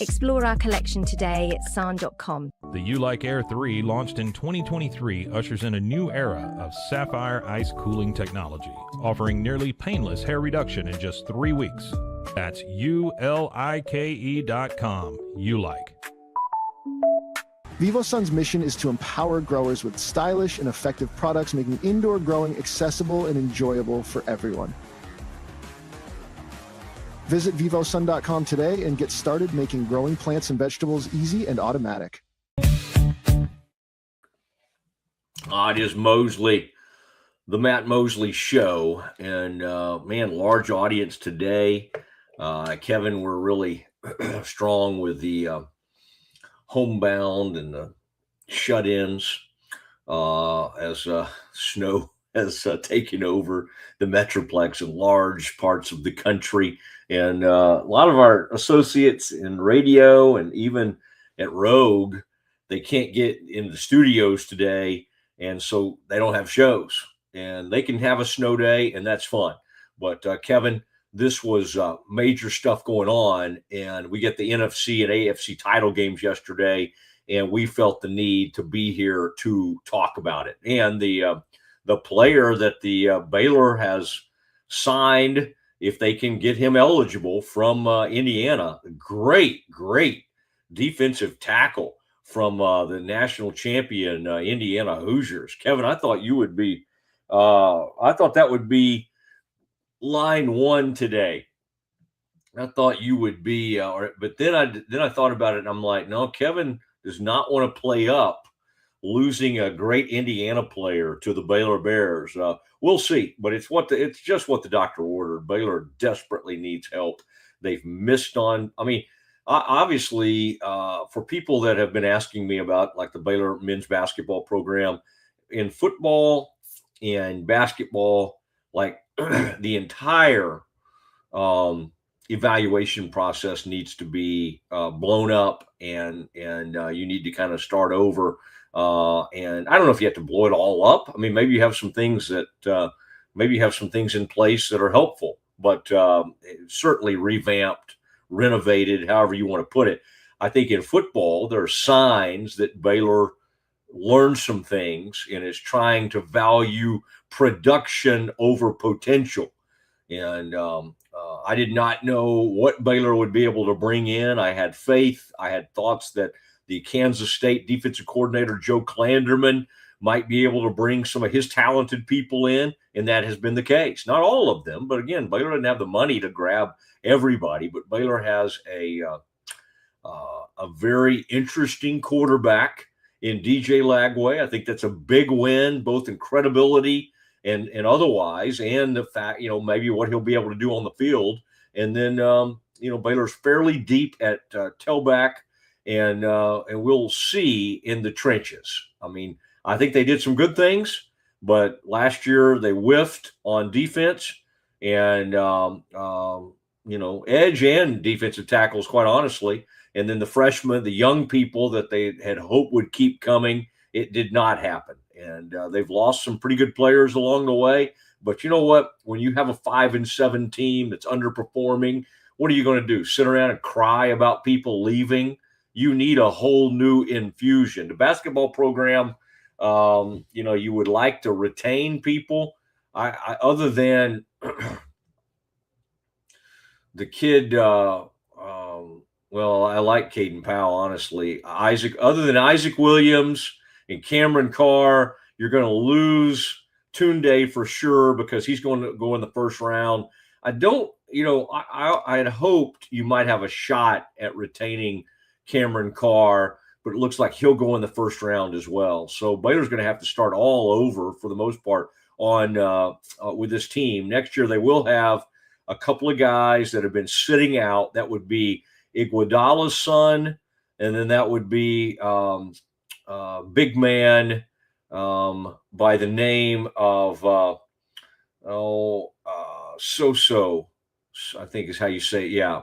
Explore our collection today at san.com. The U-Like Air 3, launched in 2023, ushers in a new era of sapphire ice cooling technology, offering nearly painless hair reduction in just 3 weeks. That's ULIKE.com. U-Like. VivoSun's mission is to empower growers with stylish and effective products, making indoor growing accessible and enjoyable for everyone. Visit vivosun.com today and get started making growing plants and vegetables easy and automatic. It is Mosley, the Matt Mosley Show, and man, large audience today. Kevin, we're really strong with the homebound and the shut-ins as snow has taken over the Metroplex in large parts of the country. And a lot of our associates in radio and even at Rogue, they can't get in the studios today, and so they don't have shows. And they can have a snow day, and that's fun. But Kevin, this was major stuff going on, and we get the NFC and AFC title games yesterday, and we felt the need to be here to talk about it. And the player that the Baylor has signed, if they can get him eligible from Indiana, great defensive tackle from the national champion Indiana Hoosiers. Kevin, I thought you would be, I thought that would be line one today. I thought you would be, but then I thought about it, and I'm like, no, Kevin does not want to play up losing a great Indiana player to the Baylor Bears. We'll see, but it's just what the doctor ordered. Baylor desperately needs help. They've missed on. I mean, obviously, for people that have been asking me about like the Baylor men's basketball program, in football and basketball, like the entire evaluation process needs to be blown up, and you need to kind of start over. And I don't know if you have to blow it all up. I mean, maybe you have some things in place that are helpful, but certainly revamped, renovated, however you want to put it. I think in football, there are signs that Baylor learned some things and is trying to value production over potential. And I did not know what Baylor would be able to bring in. I had faith. I had thoughts that the Kansas State defensive coordinator, Joe Klanderman, might be able to bring some of his talented people in, and that has been the case. Not all of them, but again, Baylor didn't have the money to grab everybody, but Baylor has a very interesting quarterback in DJ Lagway. I think that's a big win, both in credibility and otherwise, and the fact, maybe what he'll be able to do on the field. And then, Baylor's fairly deep at tailback, and we'll see in the trenches. I mean, I think they did some good things, but last year they whiffed on defense and, edge and defensive tackles, quite honestly. And then the freshmen, the young people that they had hoped would keep coming, it did not happen. And they've lost some pretty good players along the way. But you know what? When you have a 5-7 team that's underperforming, what are you going to do? Sit around and cry about people leaving? You need a whole new infusion. The basketball program, you would like to retain people. I other than the kid, I like Caden Powell, honestly. Other than Isaac Williams and Cameron Carr, you're going to lose Tunde for sure because he's going to go in the first round. I had hoped you might have a shot at retaining Cameron Carr, but it looks like he'll go in the first round as well. So Baylor's going to have to start all over for the most part on with this team. Next year they will have a couple of guys that have been sitting out. That would be Iguodala's son, and then that would be big man by the name of Soso, I think is how you say it. Yeah.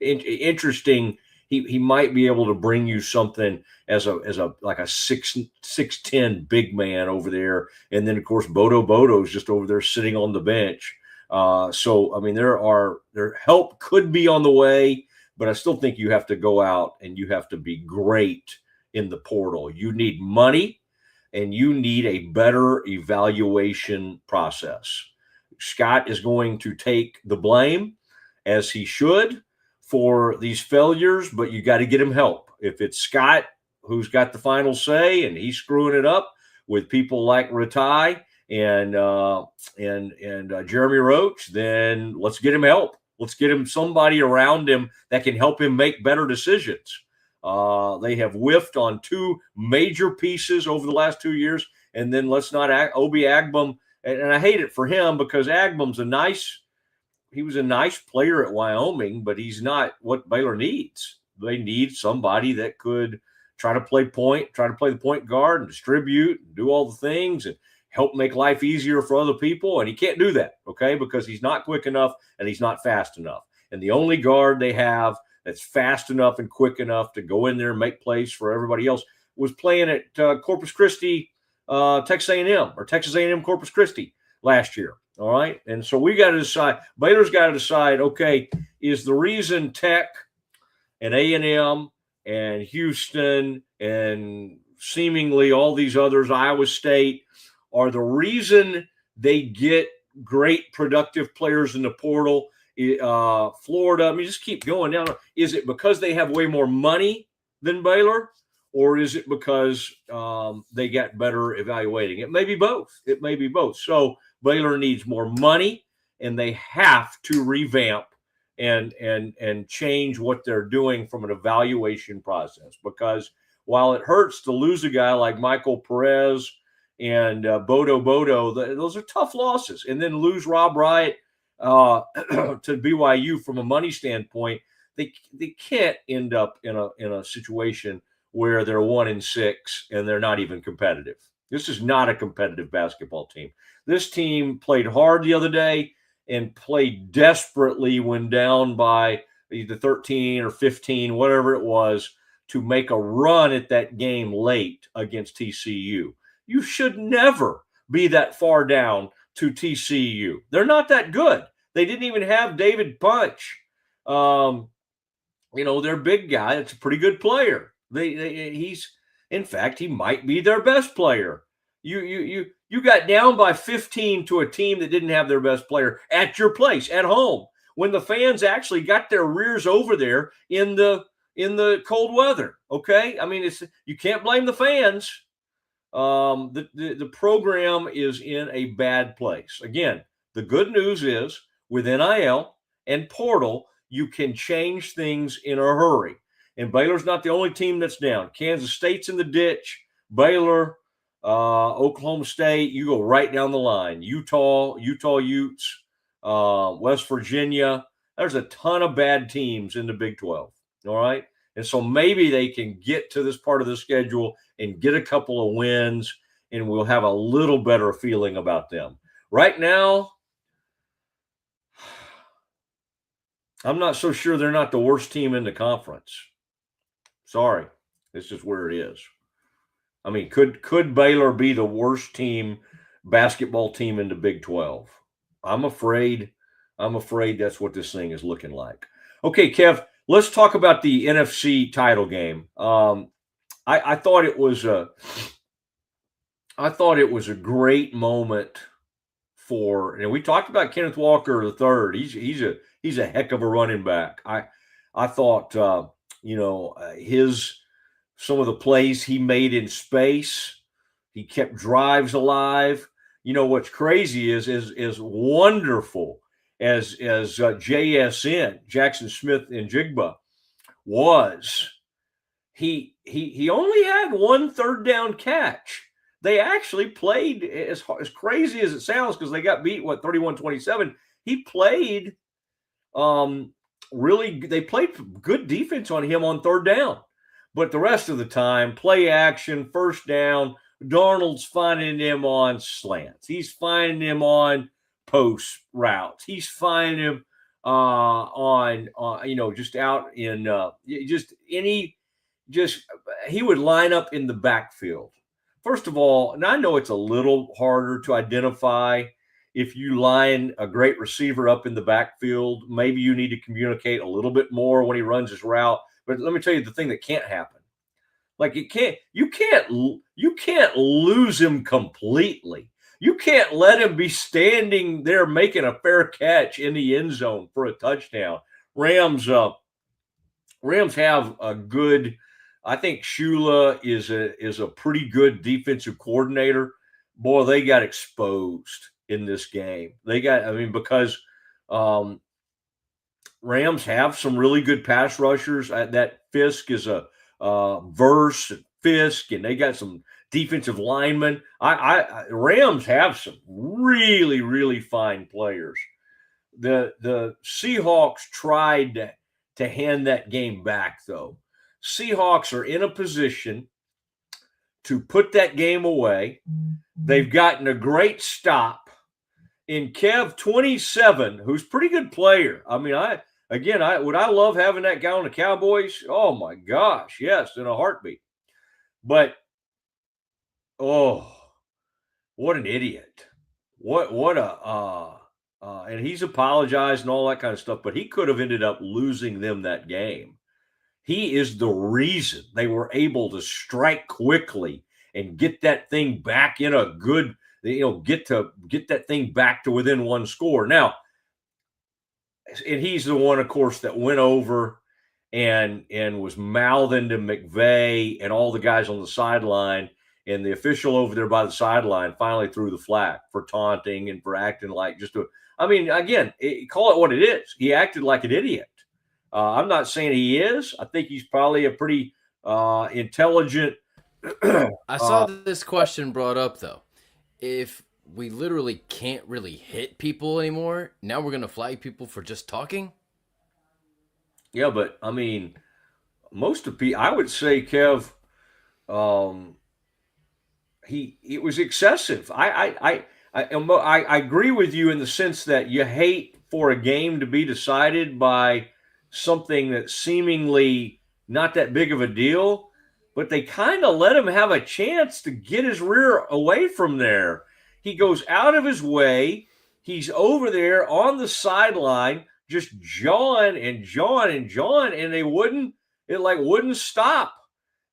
Interesting. He might be able to bring you something as a 6'10" big man over there. And then of course, Bodo's just over there sitting on the bench. So, I mean, their help could be on the way, but I still think you have to go out and you have to be great in the portal. You need money and you need a better evaluation process. Scott is going to take the blame, as he should, for these failures, but you got to get him help. If it's Scott who's got the final say and he's screwing it up with people like Ratai and Jeremy Roach, then let's get him help. Let's get him somebody around him that can help him make better decisions. They have whiffed on two major pieces over the last 2 years, and then let's not Obi Agbum. And I hate it for him because Agbum's he was a nice player at Wyoming, but he's not what Baylor needs. They need somebody that could try to play the point guard and distribute and do all the things and help make life easier for other people. And he can't do that, okay, because he's not quick enough and he's not fast enough. And the only guard they have that's fast enough and quick enough to go in there and make plays for everybody else was playing at Corpus Christi, Texas A&M, or Texas A&M Corpus Christi last year. All right. And so we got to decide, Baylor's got to decide, okay, is the reason Tech and A&M and Houston and seemingly all these others, Iowa State, are the reason they get great productive players in the portal. Florida, I mean, just keep going down. Is it because they have way more money than Baylor, or is it because they got better evaluating? It may be both. It may be both. So Baylor needs more money, and they have to revamp and change what they're doing from an evaluation process. Because while it hurts to lose a guy like Michael Perez and Bodo, those are tough losses, and then lose Rob Wright to BYU from a money standpoint, they can't end up in a situation where they're 1-6 and they're not even competitive. This is not a competitive basketball team. This team played hard the other day and played desperately when down by either 13 or 15, whatever it was, to make a run at that game late against TCU. You should never be that far down to TCU. They're not that good. They didn't even have David Punch. Their big guy. It's a pretty good player. He's, in fact, he might be their best player. You got down by 15 to a team that didn't have their best player at your place, at home, when the fans actually got their rears over there in the cold weather. Okay, I mean, you can't blame the fans. The program is in a bad place. Again, the good news is with NIL and portal, you can change things in a hurry. And Baylor's not the only team that's down. Kansas State's in the ditch. Baylor, Oklahoma State, you go right down the line. Utah Utes, West Virginia. There's a ton of bad teams in the Big 12. All right. And so maybe they can get to this part of the schedule and get a couple of wins, and we'll have a little better feeling about them. Right now, I'm not so sure they're not the worst team in the conference. Sorry. It's just where it is. I mean, could Baylor be the worst basketball team in the Big 12? I'm afraid that's what this thing is looking like. Okay, Kev, let's talk about the NFC title game. I thought it was a great moment for, and we talked about Kenneth Walker III. He's a heck of a running back. I thought some of the plays he made in space, he kept drives alive. What's crazy is wonderful as JSN, Jackson Smith and Jigba, was. He only had one third down catch. They actually played, as crazy as it sounds, because they got beat 31-27. He played they played good defense on him on third down. But the rest of the time, play action, first down, Darnold's finding him on slants. He's finding him on post routes. He's finding him just out in he would line up in the backfield. First of all, and I know it's a little harder to identify if you line a great receiver up in the backfield. Maybe you need to communicate a little bit more when he runs his route. But let me tell you the thing that can't happen. Like you can't lose him completely. You can't let him be standing there making a fair catch in the end zone for a touchdown. Rams have a good. I think Shula is a pretty good defensive coordinator. Boy, they got exposed in this game. Because Rams have some really good pass rushers. That Fisk is a Verse and Fisk, and they got some defensive linemen. Rams have some really, really fine players. The Seahawks tried to hand that game back, though. Seahawks are in a position to put that game away. They've gotten a great stop in Kev 27, who's a pretty good player. I mean, would I love having that guy on the Cowboys? Oh my gosh, yes, in a heartbeat. But what an idiot! And he's apologized and all that kind of stuff. But he could have ended up losing them that game. He is the reason they were able to strike quickly and get that thing back in a good, get that thing back to within one score. Now, and he's the one, of course, that went over and was mouthing to McVay and all the guys on the sideline. And the official over there by the sideline finally threw the flag for taunting and for acting like again, call it what it is. He acted like an idiot. I'm not saying he is. I think he's probably a pretty intelligent. I saw this question brought up, though. If we literally can't really hit people anymore, now we're going to flag people for just talking? Yeah, but, most of people, I would say, Kev, it was excessive. I agree with you in the sense that you hate for a game to be decided by something that's seemingly not that big of a deal, but they kind of let him have a chance to get his rear away from there. He goes out of his way. He's over there on the sideline, just jawing, and they wouldn't stop.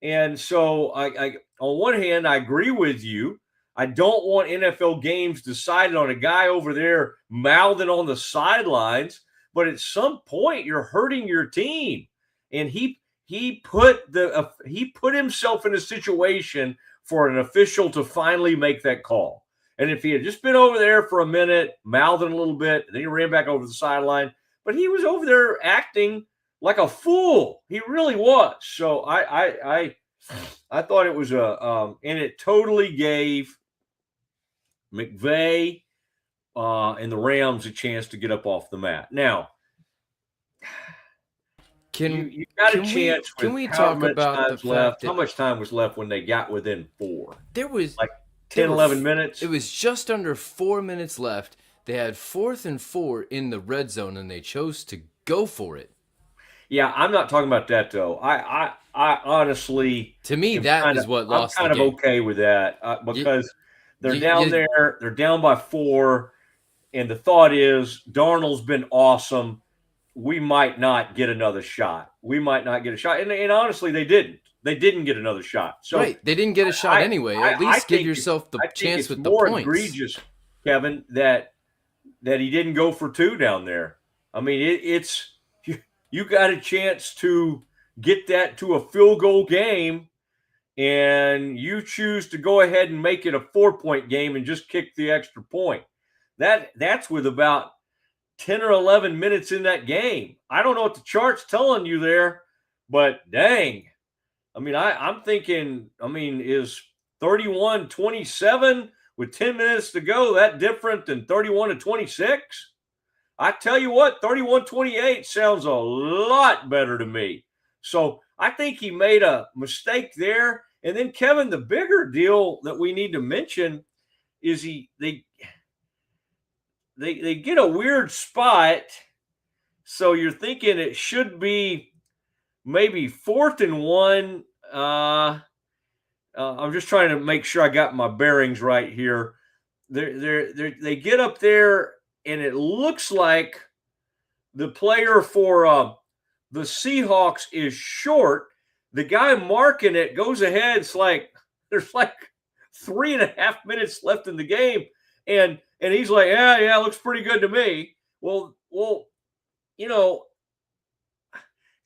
And so I on one hand, I agree with you. I don't want NFL games decided on a guy over there mouthing on the sidelines, but at some point you're hurting your team. And he put himself in a situation for an official to finally make that call. And if he had just been over there for a minute, mouthing a little bit, and then he ran back over the sideline, but he was over there acting like a fool. He really was. So I thought it was and it totally gave McVay and the Rams a chance to get up off the mat. Now, you got a chance. Can we talk about the fact how much time was left when they got within 4? There was 10, 11 minutes. It was just under 4 minutes left. They had 4th and 4 in the red zone, and they chose to go for it. Yeah, I'm not talking about that though. I honestly, to me, that is what lost the game. I'm kind of okay with that because they're down there. They're down by 4, and the thought is Darnold's been awesome. We might not get another shot. And honestly, they didn't. They didn't get another shot. So right, they didn't get a shot anyway. At least give yourself the chance with the points. It's more egregious, Kevin, that he didn't go for 2 down there. It's you got a chance to get that to a field goal game, and you choose to go ahead and make it a 4-point game and just kick the extra point. That's with about 10 or 11 minutes in that game. I don't know what the chart's telling you there, but dang. I'm thinking, is 31-27 with 10 minutes to go that different than 31-26? I tell you what, 31-28 sounds a lot better to me. So I think he made a mistake there. And then, Kevin, the bigger deal that we need to mention is they get a weird spot. So you're thinking it should be maybe 4th and 1. I'm just trying to make sure I got my bearings right here. They get up there, and it looks like the player for the Seahawks is short. The guy marking it goes ahead. It's like there's 3.5 minutes left in the game, and he's like, yeah, looks pretty good to me. Well,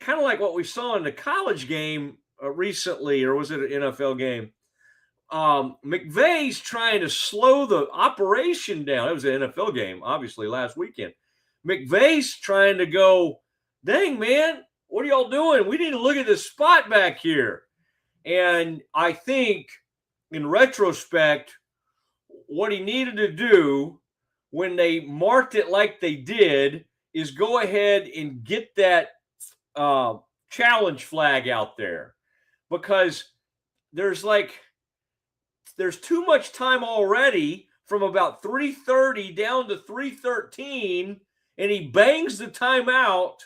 kind of like what we saw in the college game recently, or was it an NFL game? McVay's trying to slow the operation down. It was an NFL game, obviously, last weekend. McVay's trying to go, dang, man, what are y'all doing? We need to look at this spot back here. And I think, in retrospect, what he needed to do when they marked it like they did is go ahead and get that challenge flag out there, because there's too much time already from about 3:30 down to 3:13, and he bangs the timeout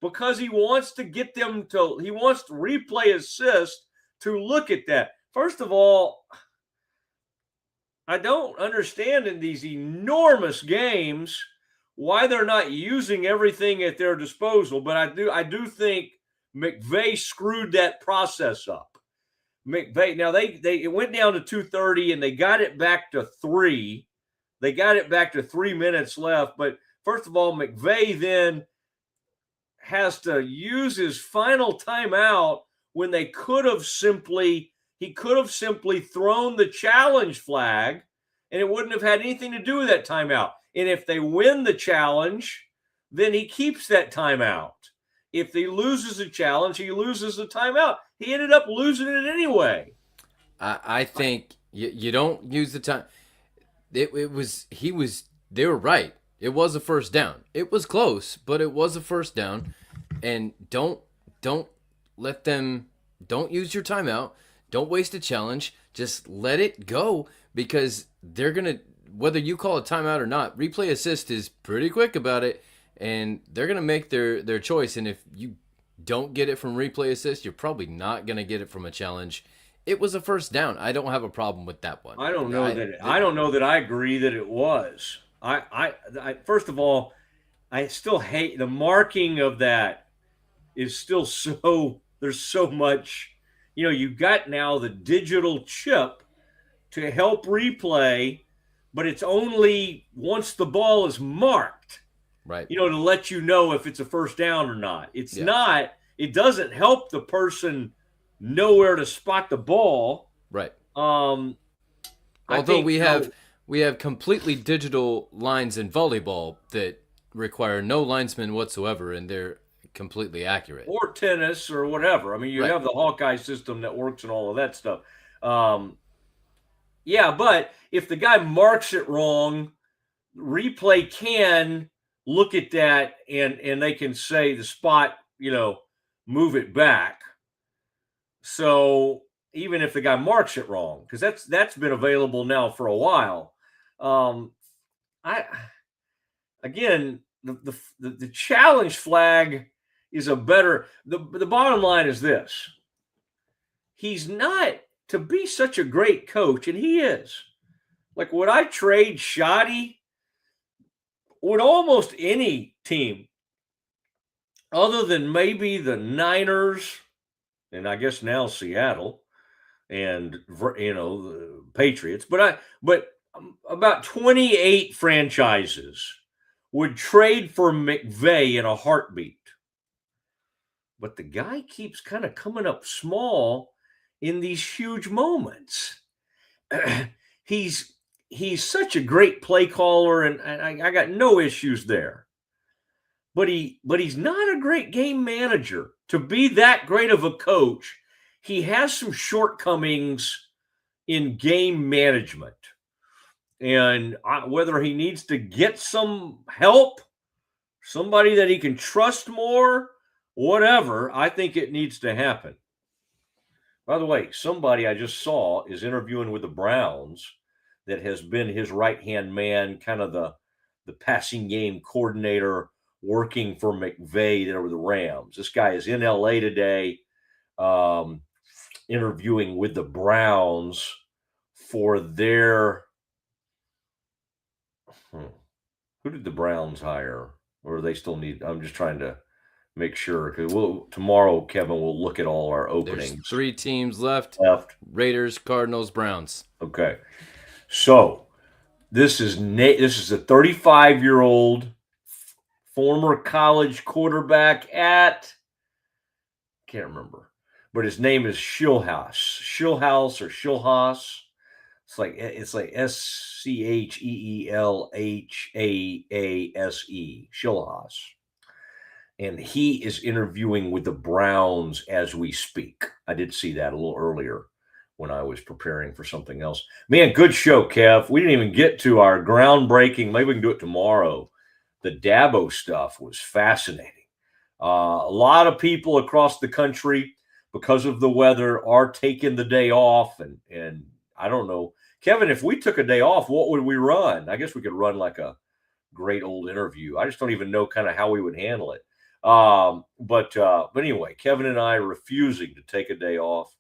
because he wants to get them to, he wants to replay assist to look at that. First of all, I don't understand in these enormous games why they're not using everything at their disposal, but I do think McVay screwed that process up. McVay, now it went down to 2:30 and they got it back to 3. They got it back to 3 minutes left. But first of all, McVay then has to use his final timeout when he could have simply thrown the challenge flag and it wouldn't have had anything to do with that timeout. And if they win the challenge, then he keeps that timeout. If he loses the challenge, he loses the timeout. He ended up losing it anyway. I think you don't use the time. They were right. It was a first down. It was close, but it was a first down. And don't use your timeout. Don't waste a challenge. Just let it go, because they're going to, whether you call a timeout or not, replay assist is pretty quick about it, and they're going to make their choice. And if you don't get it from replay assist, you're probably not going to get it from a challenge. It was a first down. I don't have a problem with that one. I don't know that I agree that it was. I first of all, I still hate the marking of that. Is still so, there's so much, you got now the digital chip to help replay, but it's only once the ball is marked, right? To let you know if it's a first down or not. It's not, it doesn't help the person know where to spot the ball. Right. Although we have completely digital lines in volleyball that require no linesman whatsoever, and they're completely accurate. Or tennis or whatever. I mean, you have the Hawkeye system that works and all of that stuff. But if the guy marks it wrong, replay can look at that and they can say the spot, move it back. So even if the guy marks it wrong, because that's been available now for a while. The challenge flag is a better. The bottom line is this: he's not, to be such a great coach, and he is. Like, would I trade Shoppe? Would almost any team, other than maybe the Niners, and I guess now Seattle, and the Patriots, but about 28 franchises would trade for McVay in a heartbeat. But the guy keeps kind of coming up small in these huge moments. He's such a great play caller, and I got no issues there. But he's not a great game manager. To be that great of a coach, he has some shortcomings in game management. And whether he needs to get some help, somebody that he can trust more, whatever, I think it needs to happen. By the way, somebody I just saw is interviewing with the Browns that has been his right-hand man, kind of the passing game coordinator working for McVay there with the Rams. This guy is in LA today, interviewing with the Browns for their who did the Browns hire? Or they still need, I'm just trying to make sure, because tomorrow, Kevin, we'll look at all our openings. There's 3 teams left. Raiders, Cardinals, Browns. Okay. So this is a 35-year-old former college quarterback at, can't remember, but his name is Schmaltz. Schmaltz or Schmaltz. It's like SCHEELHAASE, Schmaltz. And he is interviewing with the Browns as we speak. I did see that a little earlier when I was preparing for something else. Man, good show, Kev. We didn't even get to our groundbreaking. Maybe we can do it tomorrow. The Dabo stuff was fascinating. A lot of people across the country, because of the weather, are taking the day off. And I don't know. Kevin, if we took a day off, what would we run? I guess we could run like a great old interview. I just don't even know kind of how we would handle it. But anyway, Kevin and I are refusing to take a day off.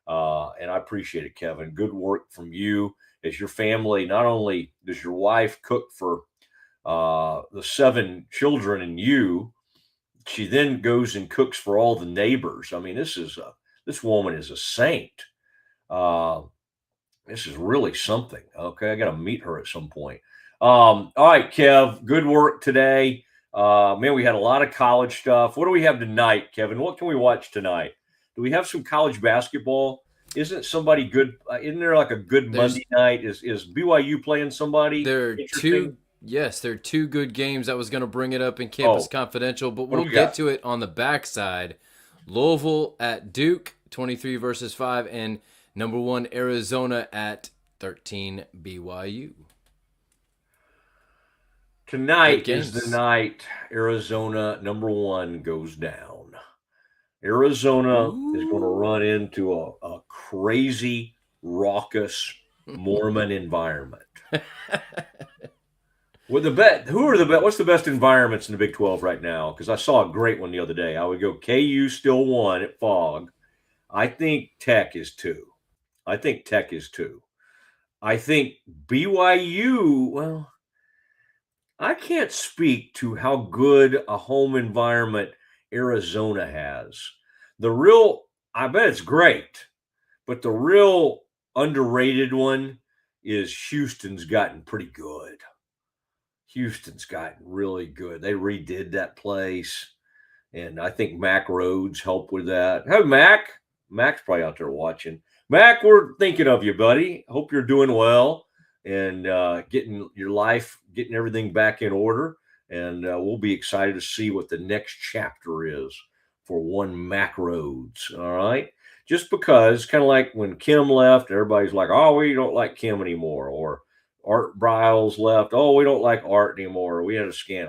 And I appreciate it, Kevin. Good work from you as your family. Not only does your wife cook for the 7 children and you, she then goes and cooks for all the neighbors. I mean, this woman is a saint. This is really something. Okay, I got to meet her at some point. All right, Kev, good work today. Man, we had a lot of college stuff. What do we have tonight, Kevin? What can we watch tonight? Do we have some college basketball? Isn't somebody good? Isn't there like a good Monday night? Is BYU playing somebody? There are two good games. I was going to bring it up in Campus Confidential, but we'll get to it on the backside. Louisville at Duke, 23-5, and number 1 Arizona at 13 BYU. Tonight is the night Arizona number 1 goes down. Arizona is going to run into a crazy, raucous Mormon environment. What's the best environments in the Big 12 right now? Because I saw a great one the other day. I would go KU still 1 at Fog. I think Tech is 2. I think BYU, well, I can't speak to how good a home environment Arizona has. I bet it's great, but the real underrated one is Houston's gotten pretty good. Houston's gotten really good. They redid that place, and I think Mac Rhodes helped with that. Hey, Mac. Mac's probably out there watching. Mac, we're thinking of you, buddy. Hope you're doing well and getting everything back in order. And we'll be excited to see what the next chapter is for one Mac Rhodes. All right. Just because, kind of like when Kim left, everybody's like, oh, we don't like Kim anymore. Or Art Briles left. Oh, we don't like Art anymore. We had a scan.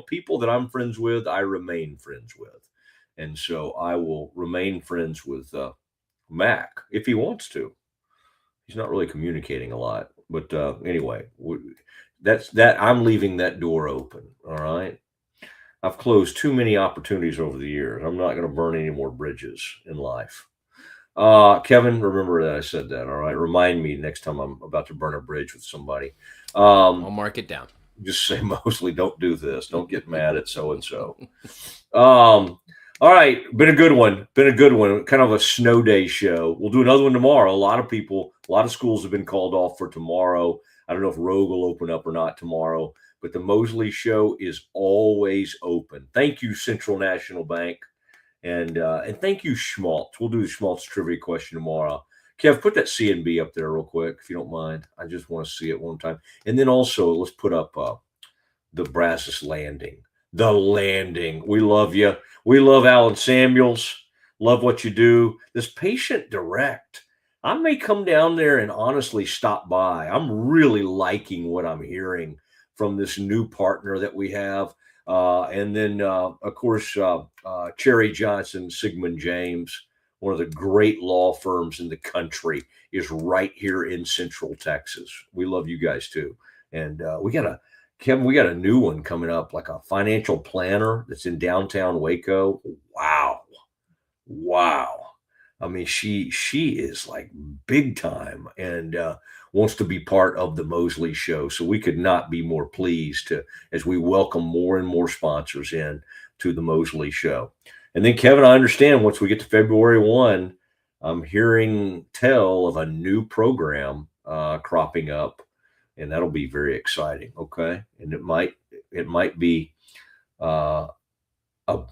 People that I'm friends with, I remain friends with. And so I will remain friends with Mac if he wants to. He's not really communicating a lot. But anyway, that's that. I'm leaving that door open. All right. I've closed too many opportunities over the years. I'm not going to burn any more bridges in life. Kevin, remember that I said that. All right. Remind me next time I'm about to burn a bridge with somebody. I'll mark it down. Just say, Mosley, don't do this. Don't get mad at so-and-so. All right. Been a good one. Kind of a snow day show. We'll do another one tomorrow. A lot of schools have been called off for tomorrow. I don't know if Rogue will open up or not tomorrow, but the Mosley Show is always open. Thank you, Central National Bank. And thank you, Schmaltz. We'll do the Schmaltz trivia question tomorrow. Kev, put that CNB up there real quick, if you don't mind. I just want to see it one time. And then also, let's put up the Brazos Landing. The Landing. We love you. We love Alan Samuels. Love what you do. This Patient Direct. I may come down there and honestly stop by. I'm really liking what I'm hearing from this new partner that we have. And then, of course, Cherry Johnson, Siegmund James, one of the great law firms in the country, is right here in Central Texas. We love you guys too. And we got a new one coming up, like a financial planner that's in downtown Waco. Wow. I mean, she is like big time and wants to be part of the Mosley Show. So we could not be more pleased as we welcome more and more sponsors in to the Mosley Show. And then, Kevin, I understand once we get to February 1, I'm hearing tell of a new program cropping up, and that'll be very exciting. Okay. And it might be a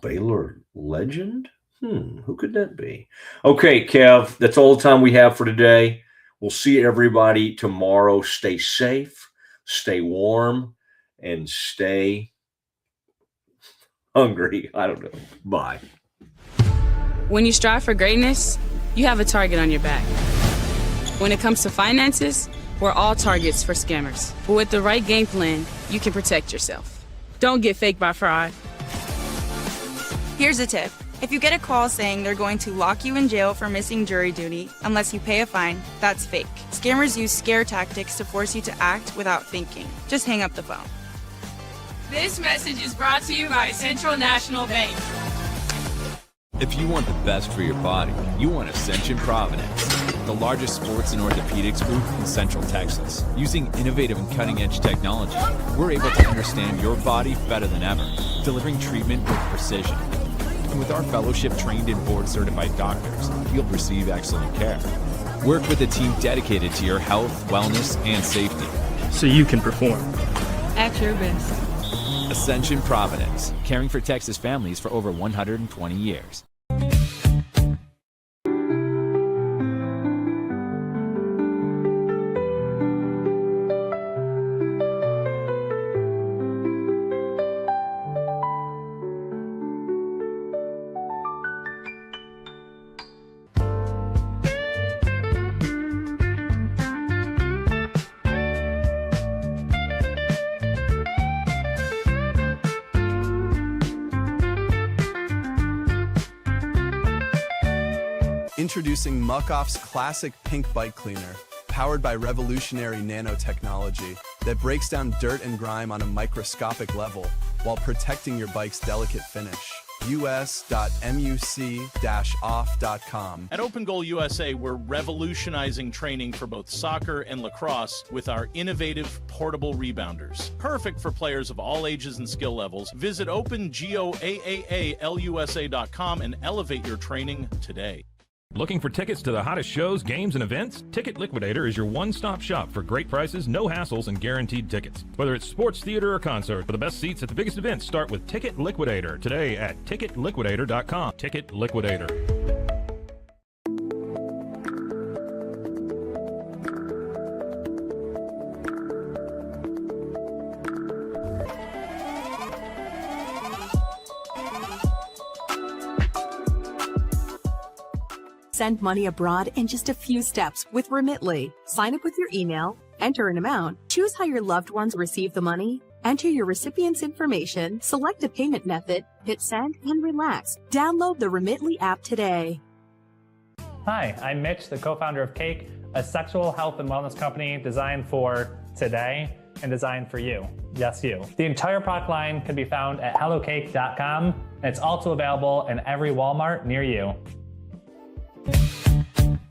Baylor legend. Who could that be? Okay, Kev, that's all the time we have for today. We'll see everybody tomorrow. Stay safe, stay warm, and stay hungry. I don't know. Bye. When you strive for greatness, you have a target on your back. When it comes to finances, we're all targets for scammers. But with the right game plan, you can protect yourself. Don't get faked by fraud. Here's a tip. If you get a call saying they're going to lock you in jail for missing jury duty unless you pay a fine, that's fake. Scammers use scare tactics to force you to act without thinking. Just hang up the phone. This message is brought to you by Central National Bank. If you want the best for your body, you want Ascension Providence. the largest sports and orthopedics group in Central Texas. Using innovative and cutting-edge technology, we're able to understand your body better than ever, delivering treatment with precision. And with our fellowship-trained and board-certified doctors, you'll receive excellent care. Work with a team dedicated to your health, wellness, and safety. So you can perform. At your best. Ascension Providence, caring for Texas families for over 120 years. Introducing Muck-Off's classic pink bike cleaner, powered by revolutionary nanotechnology that breaks down dirt and grime on a microscopic level while protecting your bike's delicate finish. us.muc-off.com. At Open Goal USA, we're revolutionizing training for both soccer and lacrosse with our innovative portable rebounders. Perfect for players of all ages and skill levels. Visit opengoaalusa.com and elevate your training today. Looking for tickets to the hottest shows, games, and events? Ticket Liquidator is your one-stop shop for great prices, no hassles, and guaranteed tickets. Whether it's sports, theater, or concert, for the best seats at the biggest events, start with Ticket Liquidator today at ticketliquidator.com. Ticket Liquidator. Send money abroad in just a few steps with Remitly. Sign up with your email, enter an amount, choose how your loved ones receive the money, enter your recipient's information, select a payment method, hit send, and relax. Download the Remitly app today. Hi, I'm Mitch, the co-founder of Cake, a sexual health and wellness company designed for today and designed for you. Yes, you. The entire product line can be found at hellocake.com, and it's also available in every Walmart near you.